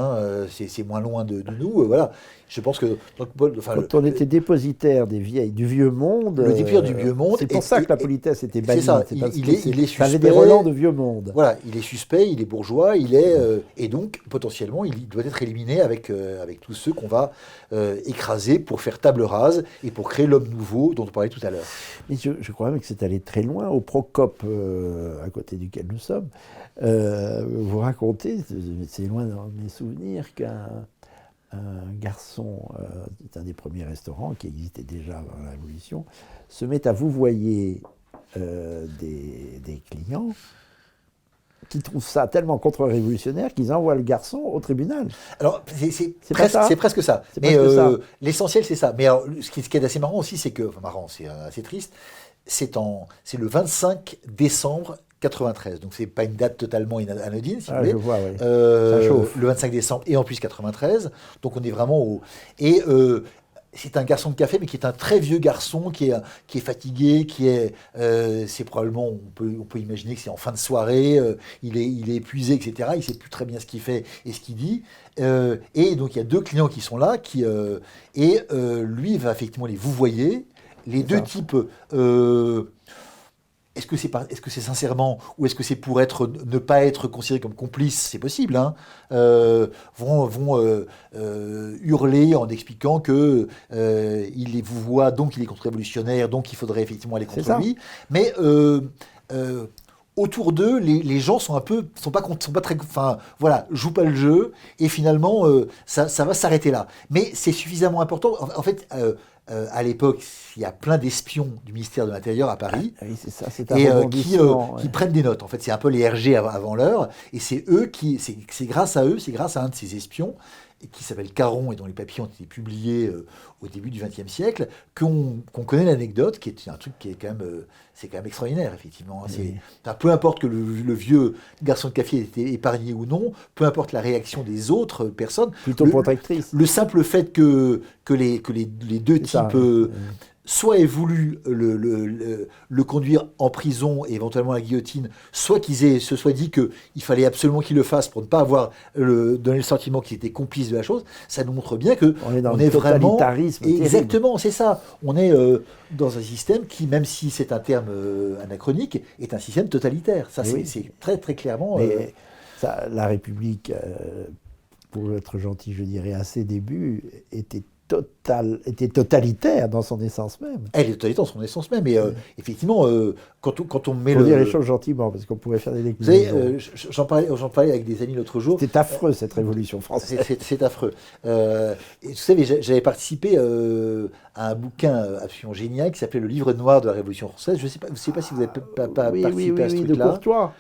C'est moins loin de nous. Voilà. Je pense que... Quand on était dépositaire du vieux monde... Le dépositaire du vieux monde... C'est pour ça que la politesse était bannie. C'est ça. Il est suspect. Ça avait des relents de vieux monde. Voilà. Il est suspect, il est bourgeois, et donc, potentiellement, il doit être éliminé avec tous ceux qu'on va écraser pour faire table rase et pour créer l'homme nouveau dont on parlait tout à l'heure. Mais je crois même que c'est allé très loin. Au Procope, à côté duquel nous sommes, vous racontez, c'est loin dans mes souvenirs, qu'un garçon, c'est un des premiers restaurants qui existait déjà avant la Révolution, se met à vouvoyer des clients qui trouvent ça tellement contre-révolutionnaire qu'ils envoient le garçon au tribunal. Alors, c'est presque ça. Mais l'essentiel, c'est ça. Mais alors, ce qui est assez marrant aussi, c'est que... Enfin, marrant, c'est assez triste. C'est le 25 décembre 93. Donc, c'est pas une date totalement anodine, si vous voulez. Je vois, oui. Ça chauffe. Le 25 décembre et en plus 93. Donc, on est vraiment au... Et... c'est un garçon de café, mais qui est un très vieux garçon, qui est fatigué, c'est probablement, on peut imaginer que c'est en fin de soirée, il est épuisé, etc. Il ne sait plus très bien ce qu'il fait et ce qu'il dit. Et donc il y a deux clients qui sont là, lui va effectivement les vouvoyer. Les deux types... Est-ce que c'est sincèrement, ou est-ce que c'est pour ne pas être considéré comme complice? C'est possible, vont hurler en expliquant que il les vouvoie, donc il est contre-révolutionnaire, donc il faudrait effectivement aller contre lui. Mais autour d'eux, les gens sont pas très, jouent pas le jeu, et finalement ça va s'arrêter là. Mais c'est suffisamment important. En fait. À l'époque, il y a plein d'espions du ministère de l'Intérieur à Paris, c'est ça, qui prennent des notes. En fait, c'est un peu les RG avant l'heure, et c'est grâce à un de ces espions, qui s'appelle Caron et dont les papiers ont été publiés au début du XXe siècle, qu'on connaît l'anecdote, qui est un truc qui est quand même extraordinaire, effectivement. Oui. Peu importe que le vieux garçon de café ait été épargné ou non, peu importe la réaction des autres personnes. Plutôt protectrice. Le simple fait que les deux types... soit aient voulu le conduire en prison et éventuellement à la guillotine, soit qu'ils se soient dit qu'il fallait absolument qu'ils le fassent pour ne pas donner le sentiment qu'ils étaient complices de la chose, ça nous montre bien que on est dans le totalitarisme vraiment... Exactement, c'est ça. On est dans un système qui, même si c'est un terme anachronique, est un système totalitaire. Ça, c'est très très clairement... Mais la République, pour être gentil, je dirais, à ses débuts, était était totalitaire dans son essence même. Elle est totalitaire dans son essence même. Et effectivement, quand on met Il faut dire les choses gentiment, parce qu'on pourrait faire des lectures. Vous savez, j'en parlais avec des amis l'autre jour. C'est affreux, cette révolution française. C'est affreux. Et vous savez, j'avais participé à un bouquin absolument génial qui s'appelait Le Livre noir de la Révolution française. Je ne sais pas si vous avez participé à ce truc-là. De Courtois.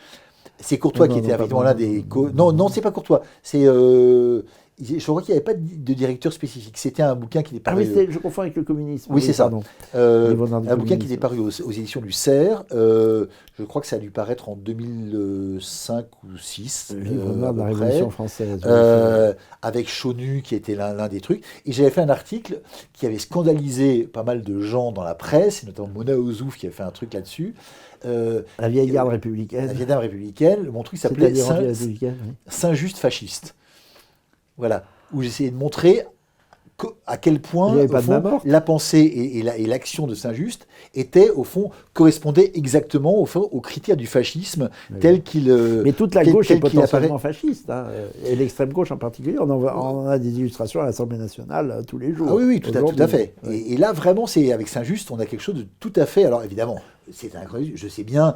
C'est Courtois qui était effectivement l'un des... Non, c'est pas Courtois. C'est... je crois qu'il n'y avait pas de directeur spécifique. C'était un bouquin qui était paru... Ah oui, je confonds avec le communisme. Oui, c'est ça. Un bouquin qui était paru aux éditions du CERF. Je crois que ça a dû paraître en 2005 ou 2006. Le livre noir de la Révolution française. Avec Chaunu, qui était l'un des trucs. Et j'avais fait un article qui avait scandalisé pas mal de gens dans la presse, et notamment Mona Ozouf qui avait fait un truc là-dessus. La vieille garde républicaine. La vieille garde républicaine. Mon truc s'appelait Saint-Just fasciste. Voilà, où j'essayais de montrer à quel point au fond, la pensée et l'action de Saint-Just était, au fond, correspondaient exactement aux critères du fascisme tel qu'il Mais toute la gauche est potentiellement fasciste, hein, et l'extrême gauche en particulier. On en a des illustrations à l'Assemblée nationale tous les jours. Ah oui, tout à fait. Ouais. Et là, vraiment, avec Saint-Just, on a quelque chose de tout à fait... Alors, évidemment, c'est un anachronisme, je sais bien,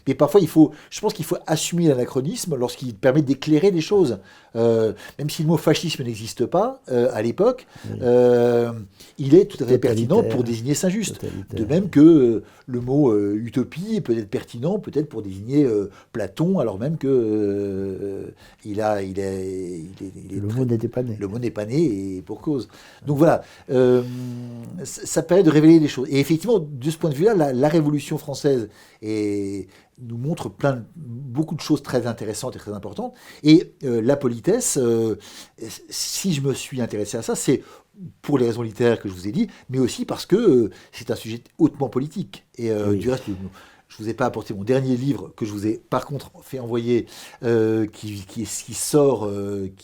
mais parfois, je pense qu'il faut assumer l'anachronisme lorsqu'il permet d'éclairer des choses. Même si le mot fascisme n'existe pas à l'époque, il est tout à fait pertinent pour désigner Saint-Just. De même que le mot utopie peut être pertinent peut-être pour désigner Platon, alors même que le mot n'était pas né. Le mot n'est pas né, et pour cause. Donc voilà, ça permet de révéler des choses. Et effectivement, de ce point de vue-là, la Révolution française nous montre beaucoup de choses très intéressantes et très importantes. Et la politesse, si je me suis intéressé à ça, c'est pour les raisons littéraires que je vous ai dit, mais aussi parce que c'est un sujet hautement politique. Et du reste, je ne vous ai pas apporté mon dernier livre que je vous ai par contre fait envoyer, qui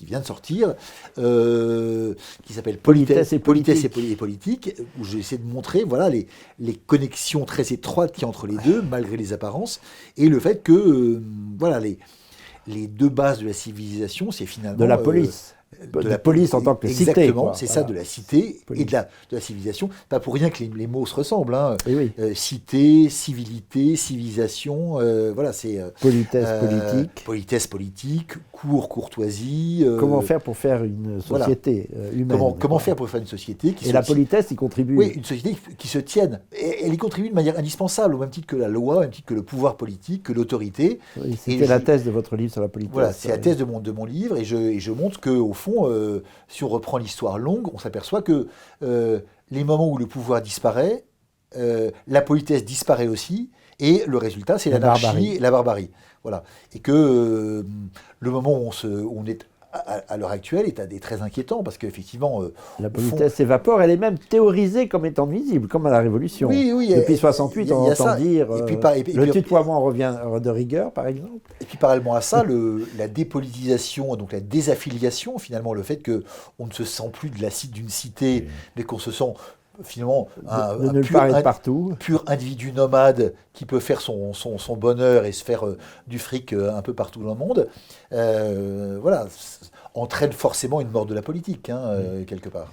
vient de sortir, qui s'appelle Politesse et politique, où j'essaie de montrer voilà, les connexions très étroites qu'il y a entre les deux, malgré les apparences, et le fait que voilà, les deux bases de la civilisation, c'est finalement... De la police. De la police en tant que cité. Exactement, c'est ça, de la cité et de la civilisation. Pas pour rien que les mots se ressemblent. Hein. Oui. Cité, civilité, civilisation, voilà, c'est... politesse politique. Politesse politique, courtoisie... comment faire pour faire une société humaine. Comment faire pour faire une société qui... Et la politesse y contribue. Oui, une société qui se tienne. Et elle y contribue de manière indispensable, au même titre que la loi, au même titre que le pouvoir politique, que l'autorité. Oui, c'était la thèse de votre livre sur la politesse. Voilà, c'est la thèse de mon livre, et je montre qu'au fond, si on reprend l'histoire longue, on s'aperçoit que les moments où le pouvoir disparaît, la politesse disparaît aussi, et le résultat, c'est l'anarchie et la barbarie. Voilà. Et que le moment où on est à l'heure actuelle est très inquiétant, parce qu'effectivement... la politesse s'évapore, elle est même théorisée comme étant visible, comme à la Révolution. Oui, depuis 68, on entend dire le tutoiement revient de rigueur, par exemple. Et puis parallèlement à ça, la dépolitisation, donc la désaffiliation, finalement, le fait qu'on ne se sent plus d'une cité, mais qu'on se sent... finalement un pur individu nomade qui peut faire son bonheur et se faire du fric un peu partout dans le monde, voilà, entraîne forcément une mort de la politique, quelque part.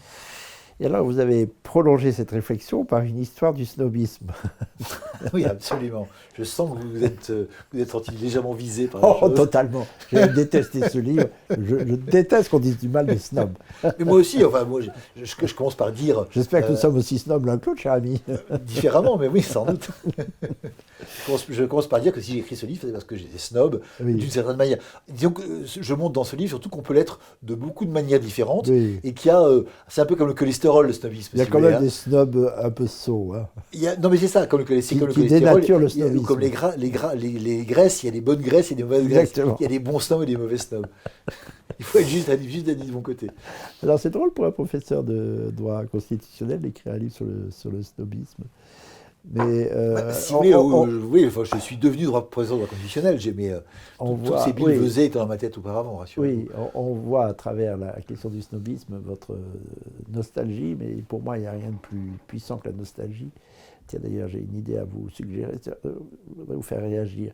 Et alors, vous avez prolongé cette réflexion par une histoire du snobisme. Oui, absolument. Je sens que vous êtes senti légèrement visé par la chose. Totalement. J'ai détesté ce livre. Je déteste qu'on dise du mal des snobs. Mais moi aussi, enfin, je commence par dire... J'espère que nous sommes aussi snobs l'un que l'autre, cher ami. Différemment, mais oui, sans doute. Je commence par dire que si j'ai écrit ce livre, c'est parce que j'étais snob, d'une certaine manière. Disons que je montre dans ce livre surtout qu'on peut l'être de beaucoup de manières différentes, et qu'il y a... c'est un peu comme le cholestérol, le snobisme. Il y a quand même des snobs un peu sots. Hein. Non, mais c'est ça, comme le cholestérol. Qui dénature le snobisme. Comme les graisses, il y a des bonnes graisses et des mauvaises graisses. Il y a des bons snobs et des mauvais snobs. Il faut être juste de mon côté. Alors c'est drôle pour un professeur de droit constitutionnel d'écrire un livre sur le snobisme. Mais si oui, enfin, je suis devenu professeur de droit constitutionnel. Toutes ces billevesées étaient dans ma tête auparavant, rassurez-vous. Oui, on voit à travers la question du snobisme votre nostalgie, mais pour moi, il n'y a rien de plus puissant que la nostalgie. Tiens, d'ailleurs, j'ai une idée à vous suggérer, je voudrais vous faire réagir.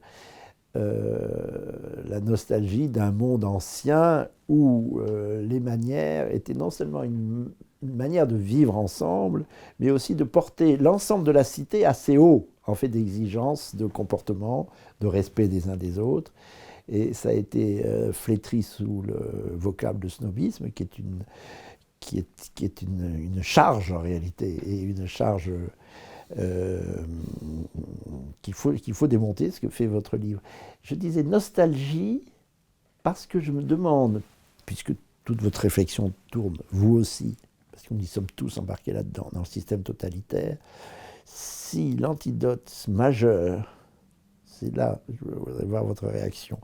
La nostalgie d'un monde ancien où les manières étaient non seulement une une manière de vivre ensemble, mais aussi de porter l'ensemble de la cité assez haut, en fait d'exigences, de comportement, de respect des uns des autres. Et ça a été flétri sous le vocable de snobisme, qui est une charge en réalité, et une charge qu'il faut démonter, ce que fait votre livre. Je disais nostalgie, parce que je me demande, puisque toute votre réflexion tourne, vous aussi, parce que nous y sommes tous embarqués là-dedans, dans le système totalitaire, si l'antidote majeur, c'est là, je voudrais voir votre réaction,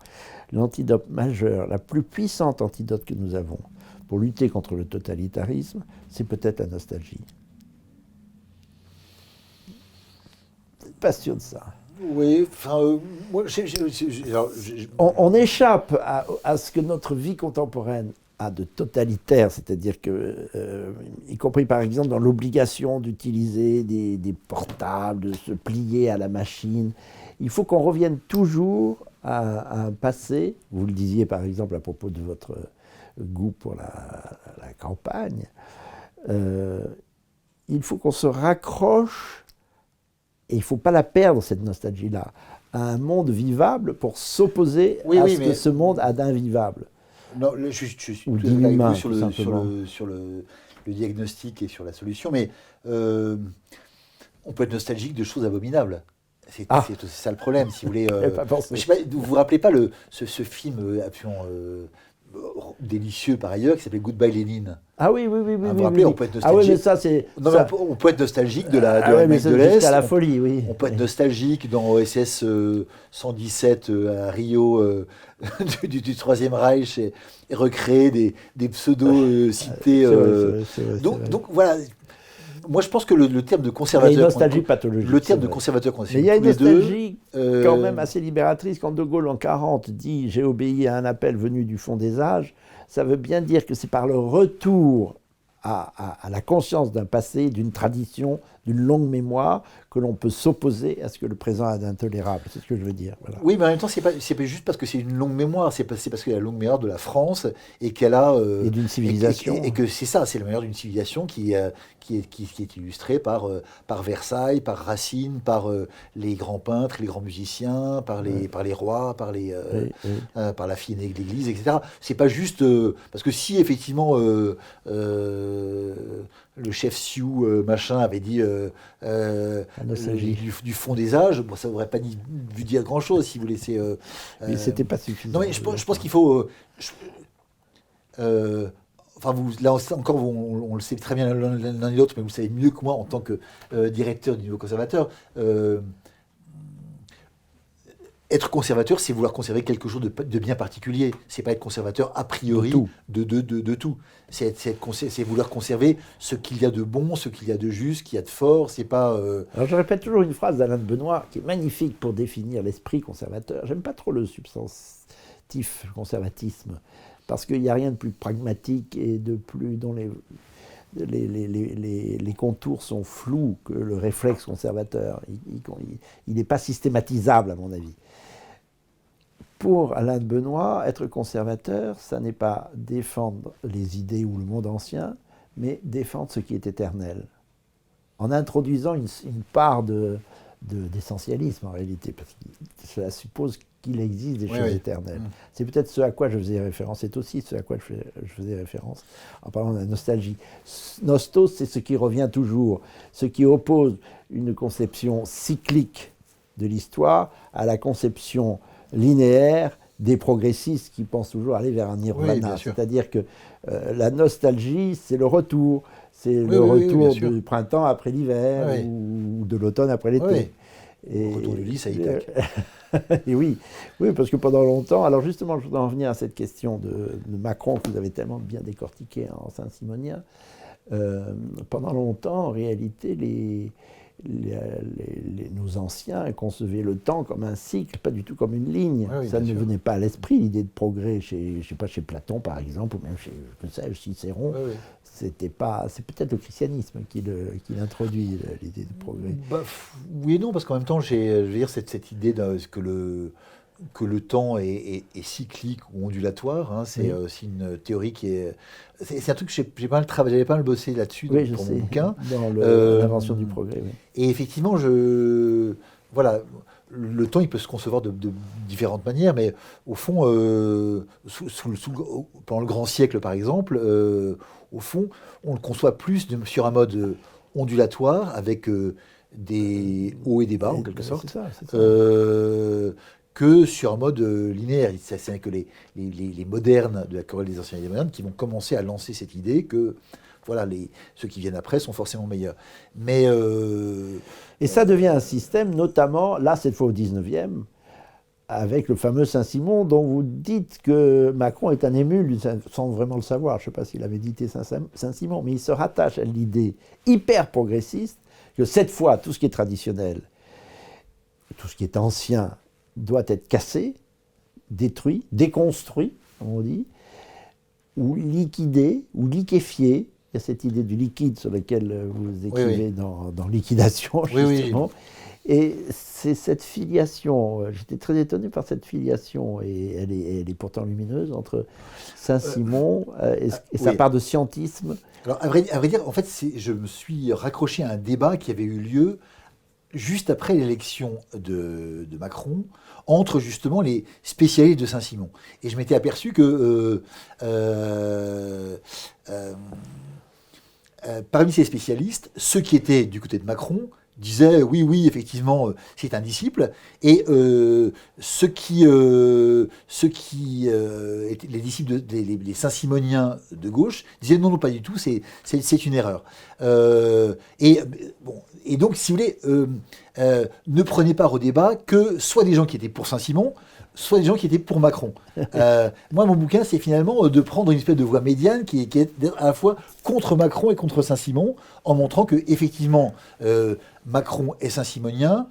l'antidote majeur, la plus puissante antidote que nous avons pour lutter contre le totalitarisme, c'est peut-être la nostalgie. Vous n'êtes pas sûr de ça? Oui, enfin, moi, on échappe à ce que notre vie contemporaine a de totalitaire, c'est-à-dire que, y compris par exemple dans l'obligation d'utiliser des portables, de se plier à la machine, il faut qu'on revienne toujours à un passé. Vous le disiez par exemple à propos de votre goût pour la campagne. Il faut qu'on se raccroche, et il ne faut pas la perdre, cette nostalgie-là, à un monde vivable pour s'opposer à ce que ce monde a d'invivable. Non, je suis ou tout à fait avec d'inhumain, vous sur le diagnostic et sur la solution, mais on peut être nostalgique de choses abominables. C'est ça le problème, si vous voulez. Je sais pas, vous vous rappelez pas ce film absolument délicieux par ailleurs, qui s'appelait Goodbye Lénine? Ah oui. Vous vous rappelez, on peut être nostalgique. Ah oui, mais ça c'est... Non, ça... mais on peut être nostalgique de l'Amérique de l'Est. Jusqu'à la folie, oui. On peut être nostalgique dans OSS 117 à Rio du Troisième Reich et recréer des pseudo-cités. Donc voilà. Moi, je pense que le terme de conservateur... Il y a une nostalgie pathologique. Le terme de conservateur qu'on a Mais il y a une nostalgie quand même assez libératrice. Quand De Gaulle, en 1940, dit « J'ai obéi à un appel venu du fond des âges », ça veut bien dire que c'est par le retour à la conscience d'un passé, d'une tradition, d'une longue mémoire, que l'on peut s'opposer à ce que le présent a d'intolérable. C'est ce que je veux dire. Voilà. Oui, mais en même temps, c'est pas juste parce que c'est une longue mémoire, c'est parce qu'il y a la longue mémoire de la France et qu'elle a... et d'une civilisation. Et que c'est ça, c'est la mémoire d'une civilisation qui est illustrée par Versailles, par Racine, par les grands peintres, les grands musiciens, par les rois, par la fille aînée de l'Église, etc. C'est pas juste... parce que si, effectivement... le chef Sioux machin avait dit du fond des âges, bon, ça n'aurait pas dû dire grand chose si vous laissez. Mais c'était pas suffisant. Non, mais je pense qu'il faut. Enfin, là encore, on le sait très bien l'un et l'autre, mais vous savez mieux que moi en tant que directeur du Nouveau Conservateur. Être conservateur, c'est vouloir conserver quelque chose de bien particulier. C'est pas être conservateur a priori de tout. C'est vouloir conserver ce qu'il y a de bon, ce qu'il y a de juste, ce qu'il y a de fort. C'est pas. Alors je répète toujours une phrase d'Alain de Benoît qui est magnifique pour définir l'esprit conservateur. J'aime pas trop le substantif conservatisme parce qu'il n'y a rien de plus pragmatique et de plus dont les contours sont flous que le réflexe conservateur. Il n'est pas systématisable à mon avis. Pour Alain de Benoît, être conservateur, ça n'est pas défendre les idées ou le monde ancien, mais défendre ce qui est éternel, en introduisant une part d'essentialisme en réalité, parce que cela suppose qu'il existe des choses éternelles. C'est peut-être ce à quoi je faisais référence, c'est aussi ce à quoi je faisais référence en parlant de la nostalgie. Nostos, c'est ce qui revient toujours, ce qui oppose une conception cyclique de l'histoire à la conception linéaire des progressistes qui pensent toujours aller vers un nirvana. C'est-à-dire que la nostalgie, c'est le retour. C'est le retour du printemps après l'hiver ou de l'automne après l'été. Et le retour du lit, ça y tac. Et oui, parce que pendant longtemps, alors justement, je voudrais en venir à cette question de Macron que vous avez tellement bien décortiqué en Saint-Simonien. Pendant longtemps, en réalité, nos anciens concevaient le temps comme un cycle, pas du tout comme une ligne. Ça ne venait pas à l'esprit, l'idée de progrès chez Platon par exemple, ou même chez Cicéron. C'est peut-être le christianisme qui introduit l'idée de progrès. Oui et non, parce qu'en même temps, je veux dire, cette idée que que le temps est cyclique ou ondulatoire. Hein. C'est aussi une théorie qui est... C'est un truc que j'avais pas mal bossé là-dessus pour mon bouquin. Dans l'invention du progrès. Oui. Et effectivement, voilà, le temps, il peut se concevoir de différentes manières, mais au fond, pendant le grand siècle, par exemple, au fond, on le conçoit plus sur un mode ondulatoire, avec des hauts et des bas, en quelque sorte. C'est ça. Que sur un mode linéaire. C'est que les modernes de la chorale des anciens et des modernes qui vont commencer à lancer cette idée que voilà, ceux qui viennent après sont forcément meilleurs. Mais, et ça devient un système, notamment, là, cette fois au 19e, avec le fameux Saint-Simon, dont vous dites que Macron est un émule, sans vraiment le savoir. Je ne sais pas s'il avait dité Saint-Simon, mais il se rattache à l'idée hyper progressiste que cette fois, tout ce qui est traditionnel, tout ce qui est ancien, doit être cassé, détruit, déconstruit, comme on dit, ou liquidé, ou liquéfié. Il y a cette idée du liquide sur laquelle vous écrivez dans Liquidation, justement. Et c'est cette filiation, j'étais très étonné par cette filiation, et elle est pourtant lumineuse, entre Saint-Simon et sa part de scientisme. Alors, à vrai dire, en fait, je me suis raccroché à un débat qui avait eu lieu juste après l'élection de Macron, entre justement les spécialistes de Saint-Simon. Et je m'étais aperçu que parmi ces spécialistes, ceux qui étaient du côté de Macron disaient oui, effectivement, c'est un disciple, et ceux qui étaient les disciples, les Saint-Simoniens de gauche, disaient non, pas du tout, c'est une erreur. Et donc, si vous voulez, ne prenez part au débat que soit des gens qui étaient pour Saint-Simon, soit des gens qui étaient pour Macron. Moi, mon bouquin, c'est finalement de prendre une espèce de voie médiane qui est à la fois contre Macron et contre Saint-Simon, en montrant que effectivement, Macron est saint-simonien.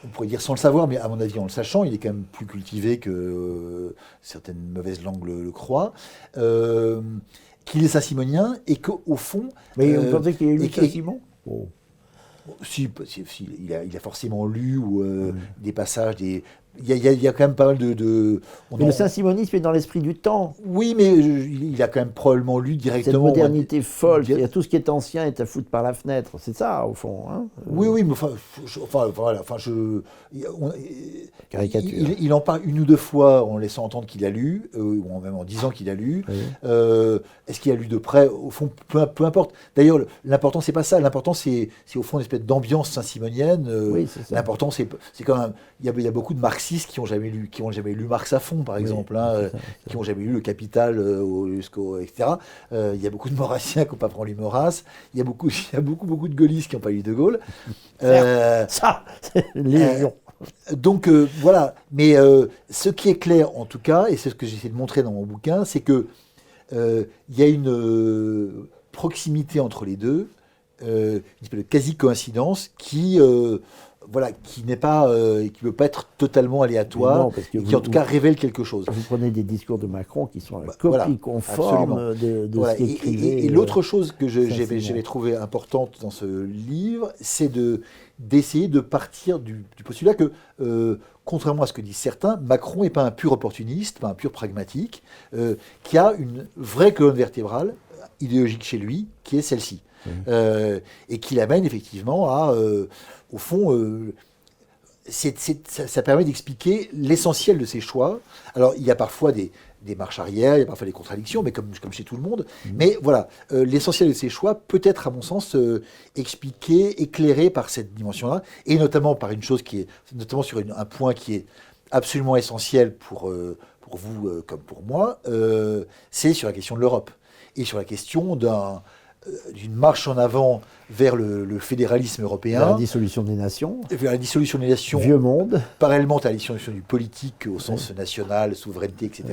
On pourrait dire sans le savoir, mais à mon avis, en le sachant, il est quand même plus cultivé que certaines mauvaises langues le croient. Qu'il est saint-simonien et qu'au fond... Mais vous pensez qu'il est lu Saint-Simon ? Si, il a forcément lu des passages, il y a quand même pas mal de mais le saint-simonisme est dans l'esprit du temps. Oui, mais il a quand même probablement lu directement. Cette modernité folle, c'est-à-dire tout ce qui est ancien est à foutre par la fenêtre. C'est ça, au fond. Hein, oui, mais caricature. Il en parle une ou deux fois en laissant entendre qu'il a lu, ou même en disant qu'il a lu. Oui. Est-ce qu'il a lu de près ? Au fond, peu importe. D'ailleurs, l'important, c'est pas ça. L'important, c'est au fond une espèce d'ambiance saint-simonienne. Oui, c'est ça. L'important, c'est quand même... Il y a beaucoup de marxistes qui n'ont jamais lu Marx à fond, par exemple, qui n'ont jamais lu Le Capital, etc. Il y a beaucoup de Maurassiens qui n'ont pas lu Maurras. Il y a beaucoup de gaullistes qui n'ont pas lu De Gaulle. Ça, c'est légion. Donc voilà. Mais ce qui est clair, en tout cas, et c'est ce que j'essaie de montrer dans mon bouquin, c'est que il y a une proximité entre les deux, une espèce de quasi-coïncidence qui n'est pas, qui ne peut pas être totalement aléatoire, et qui en tout cas révèle quelque chose. Vous prenez des discours de Macron qui sont la copie conforme de ce qu'écrivait. Et l'autre chose que j'avais trouvé importante dans ce livre, c'est d'essayer de partir du postulat que, contrairement à ce que disent certains, Macron n'est pas un pur opportuniste, pas un pur pragmatique, qui a une vraie colonne vertébrale idéologique chez lui, qui est celle-ci. Et qui l'amène effectivement à, au fond, ça permet d'expliquer l'essentiel de ses choix. Alors il y a parfois des marches arrière, il y a parfois des contradictions, mais comme chez tout le monde. Mais voilà, l'essentiel de ses choix peut être, à mon sens, expliqué, éclairé par cette dimension-là, et notamment par une chose notamment sur un point qui est absolument essentiel pour vous comme pour moi, c'est sur la question de l'Europe et sur la question d'une marche en avant vers le fédéralisme européen. Vers la dissolution des nations. Vers la dissolution des nations. Vieux monde. Parallèlement à la dissolution du politique au sens national, souveraineté, etc.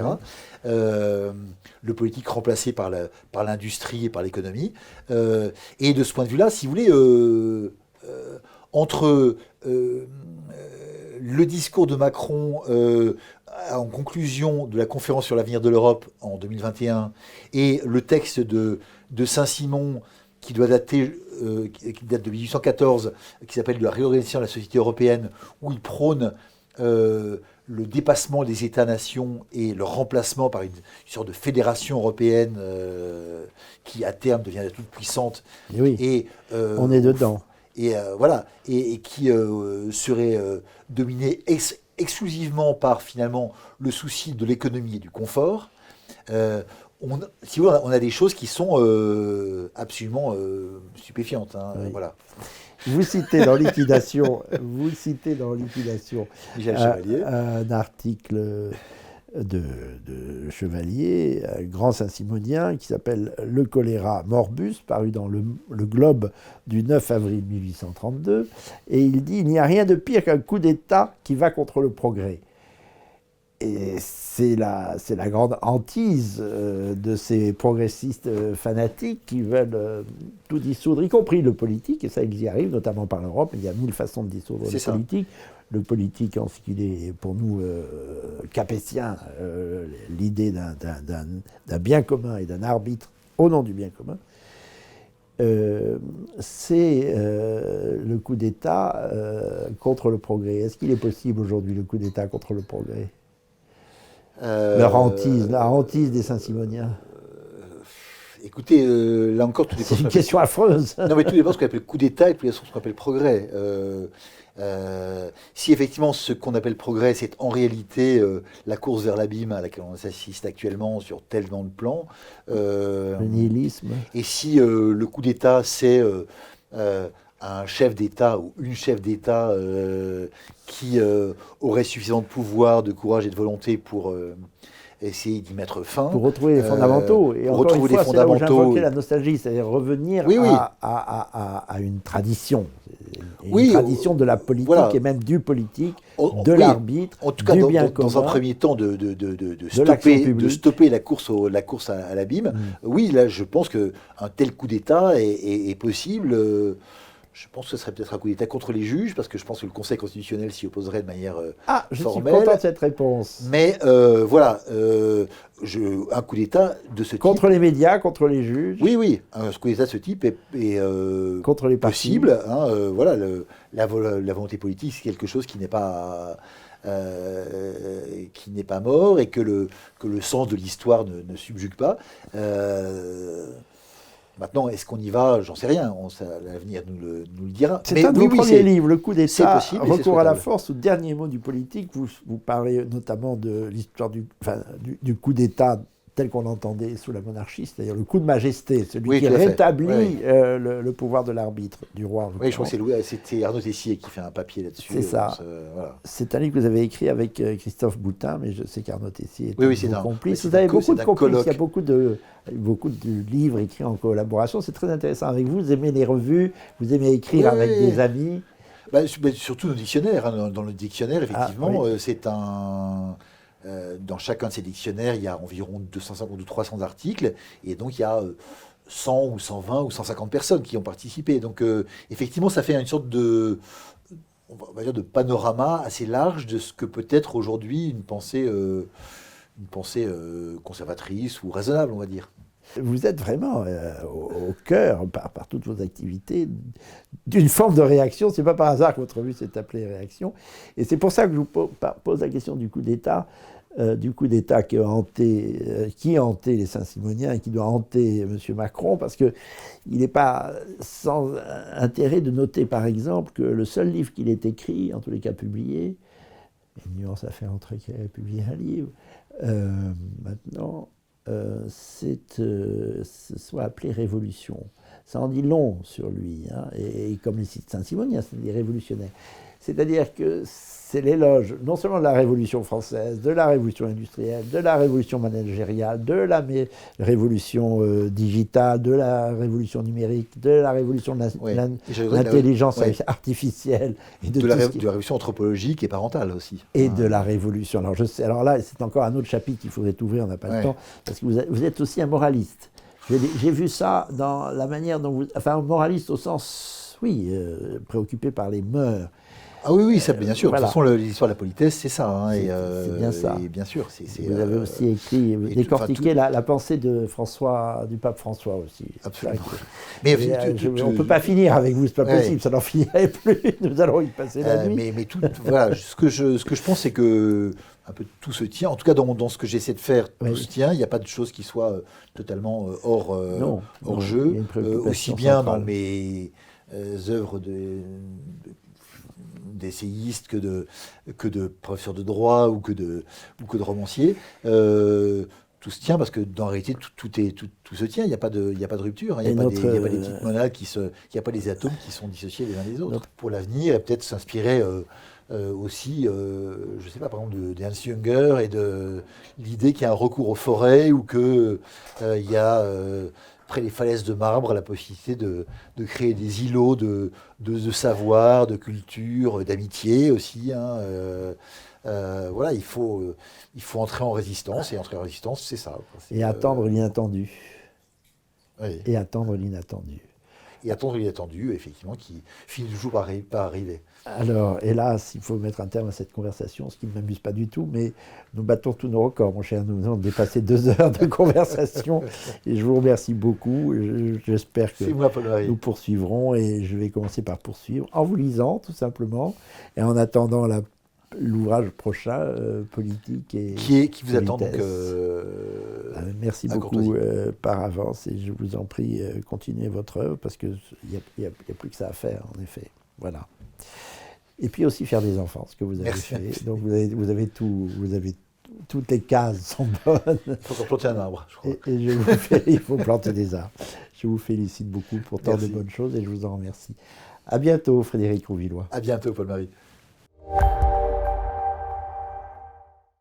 Le politique remplacé par l'industrie et par l'économie. Et de ce point de vue-là, si vous voulez, entre le discours de Macron en conclusion de la conférence sur l'avenir de l'Europe en 2021 et le texte de Saint-Simon qui date de 1814, qui s'appelle « La réorganisation de la société européenne », où il prône le dépassement des États-nations et le remplacement par une sorte de fédération européenne qui, à terme, devient toute puissante. Et oui, Et, on est dedans. Et voilà, et qui serait dominée exclusivement par, finalement, le souci de l'économie et du confort. Si vous voulez, on a des choses qui sont absolument stupéfiantes. Hein, Oui. voilà. Vous citez dans Liquidation, Michel Chevalier. un article de Chevalier, un grand saint-simonien, qui s'appelle Le choléra morbus, paru dans le Globe du 9 avril 1832, et il dit « Il n'y a rien de pire qu'un coup d'État qui va contre le progrès ». Et c'est la grande hantise de ces progressistes fanatiques qui veulent tout dissoudre, y compris le politique, et ça, ils y arrivent, notamment par l'Europe. Il y a 1000 façons de dissoudre le politique. Le politique, en ce qu'il est pour nous capétien, l'idée d'un bien commun et d'un arbitre au nom du bien commun, c'est le coup d'État contre le progrès. Est-ce qu'il est possible aujourd'hui le coup d'État contre le progrès ? La hantise des Saint-Simoniens. Écoutez, là encore, tout dépend. C'est une question affreuse. Non, mais tout dépend de ce qu'on appelle coup d'État et tout dépend de ce qu'on appelle progrès. Si effectivement ce qu'on appelle progrès, c'est en réalité la course vers l'abîme à laquelle on assiste actuellement sur tel dans le plan. Le nihilisme. Et si le coup d'État, c'est un chef d'État ou une chef d'État qui aurait suffisamment de pouvoir, de courage et de volonté pour essayer d'y mettre fin. Pour retrouver les fondamentaux. Et encore une fois, c'est là où j'invoquais la nostalgie, c'est-à-dire revenir à une tradition. Une tradition de la politique et même du politique, de l'arbitre, en tout cas, du bien commun. Dans un premier temps, de stopper la course à l'abîme. Oui, là, je pense qu'un tel coup d'État est possible. Je pense que ce serait peut-être un coup d'État contre les juges, parce que je pense que le Conseil constitutionnel s'y opposerait de manière je formelle. suis content de cette réponse. Mais voilà, un coup d'État de ce type... Contre les médias, contre les juges. Oui, un coup d'État de ce type est contre les possible. Hein, voilà, la volonté politique, c'est quelque chose qui n'est pas mort et que le sens de l'histoire ne subjugue pas. Maintenant, est-ce qu'on y va? J'en sais rien. L'avenir nous le dira. C'est un de vos premiers livres, Le coup d'État, recours à la force, au dernier mot du politique. Vous parlez notamment de l'histoire du coup d'État tel qu'on l'entendait sous la monarchie, c'est-à-dire le coup de majesté, celui qui rétablit le pouvoir de l'arbitre, du roi. Oui, je crois que c'était Arnaud Tessier qui fait un papier là-dessus. C'est ça. Voilà. C'est un livre que vous avez écrit avec Christophe Boutin, mais je sais qu'Arnaud Tessier est un complice. Vous avez beaucoup de complices, il y a beaucoup de livres écrits en collaboration. C'est très intéressant avec vous. Vous aimez les revues, vous aimez écrire avec des amis. Surtout nos dictionnaires. Hein. Dans le dictionnaire, effectivement, c'est un... dans chacun de ces dictionnaires, il y a environ 250 ou 300 articles, et donc il y a 100 ou 120 ou 150 personnes qui ont participé. Donc effectivement, ça fait une sorte de panorama assez large de ce que peut être aujourd'hui une pensée conservatrice ou raisonnable, on va dire. Vous êtes vraiment au cœur, par toutes vos activités, d'une forme de réaction. C'est pas par hasard que votre revue s'est appelée Réaction. Et c'est pour ça que je vous pose la question du coup d'État qui a hanté les Saint-Simoniens et qui doit hanter M. Macron, parce qu'il n'est pas sans intérêt de noter, par exemple, que le seul livre qu'il ait écrit, en tous les cas publié, une nuance à faire entre écrire et publier un livre, maintenant... soit appelé Révolution. Ça en dit long sur lui, hein, et comme les Saint-Simoniens, c'est des révolutionnaires. C'est-à-dire que c'est l'éloge non seulement de la Révolution française, de la Révolution industrielle, de la Révolution managériale, de la Révolution digitale, de la Révolution numérique, de la Révolution de l'intelligence artificielle. Et de la Révolution anthropologique et parentale aussi. Et de la Révolution. Alors là, c'est encore un autre chapitre qu'il faudrait ouvrir, on n'a pas le temps, parce que vous êtes aussi un moraliste. J'ai vu ça dans la manière dont vous... Enfin, un moraliste au sens, préoccupé par les mœurs. Ah oui, oui, ça, bien sûr. Voilà. De toute façon, l'histoire de la politesse, c'est ça. Hein, C'est bien ça. Et bien sûr. Vous avez aussi écrit, décortiqué la pensée de du pape François aussi. Absolument. Mais on ne peut pas finir avec vous, c'est pas possible, ça n'en finirait plus. Nous allons y passer la nuit. Mais voilà, ce que je pense, c'est que un peu tout se tient. En tout cas, dans ce que j'essaie de faire, tout se tient. Il n'y a pas de choses qui soient totalement hors jeu. Aussi bien centrale. Dans mes œuvres d'essayiste que de professeur de droit ou que de romancier. Tout se tient parce que dans la réalité, tout se tient. Il n'y a pas de rupture. Il n'y a, pas des petites monades il n'y a pas des atomes qui sont dissociés les uns des autres. Pour l'avenir, et peut-être s'inspirer aussi, je ne sais pas, par exemple, de Hans Jünger et de l'idée qu'il y a un recours aux forêts ou qu'il y a près des falaises de marbre la possibilité de créer des îlots de savoir, de culture, d'amitié aussi. Hein, voilà, il faut entrer en résistance, et entrer en résistance, c'est ça. Et attendre l'inattendu. Oui. Et attendre l'inattendu. Et attendre l'inattendu, effectivement, qui finit toujours par arriver. Alors, hélas, il faut mettre un terme à cette conversation, ce qui ne m'amuse pas du tout, mais nous battons tous nos records, mon cher. Nous avons dépassé 2 heures de conversation, et je vous remercie beaucoup. J'espère que nous poursuivrons, et je vais commencer par poursuivre en vous lisant, tout simplement, et en attendant l'ouvrage prochain, politique et qui vous attend donc merci beaucoup par avance, et je vous en prie, continuez votre œuvre, parce qu'il n'y a plus que ça à faire, en effet. Voilà. Et puis aussi faire des enfants, ce que vous avez fait. Donc vous avez toutes les cases sont bonnes. Il faut planter un arbre, je crois. Et il faut planter des arbres. Je vous félicite beaucoup pour tant de bonnes choses, et je vous en remercie. À bientôt, Frédéric Rouvillois. À bientôt, Paul-Marie.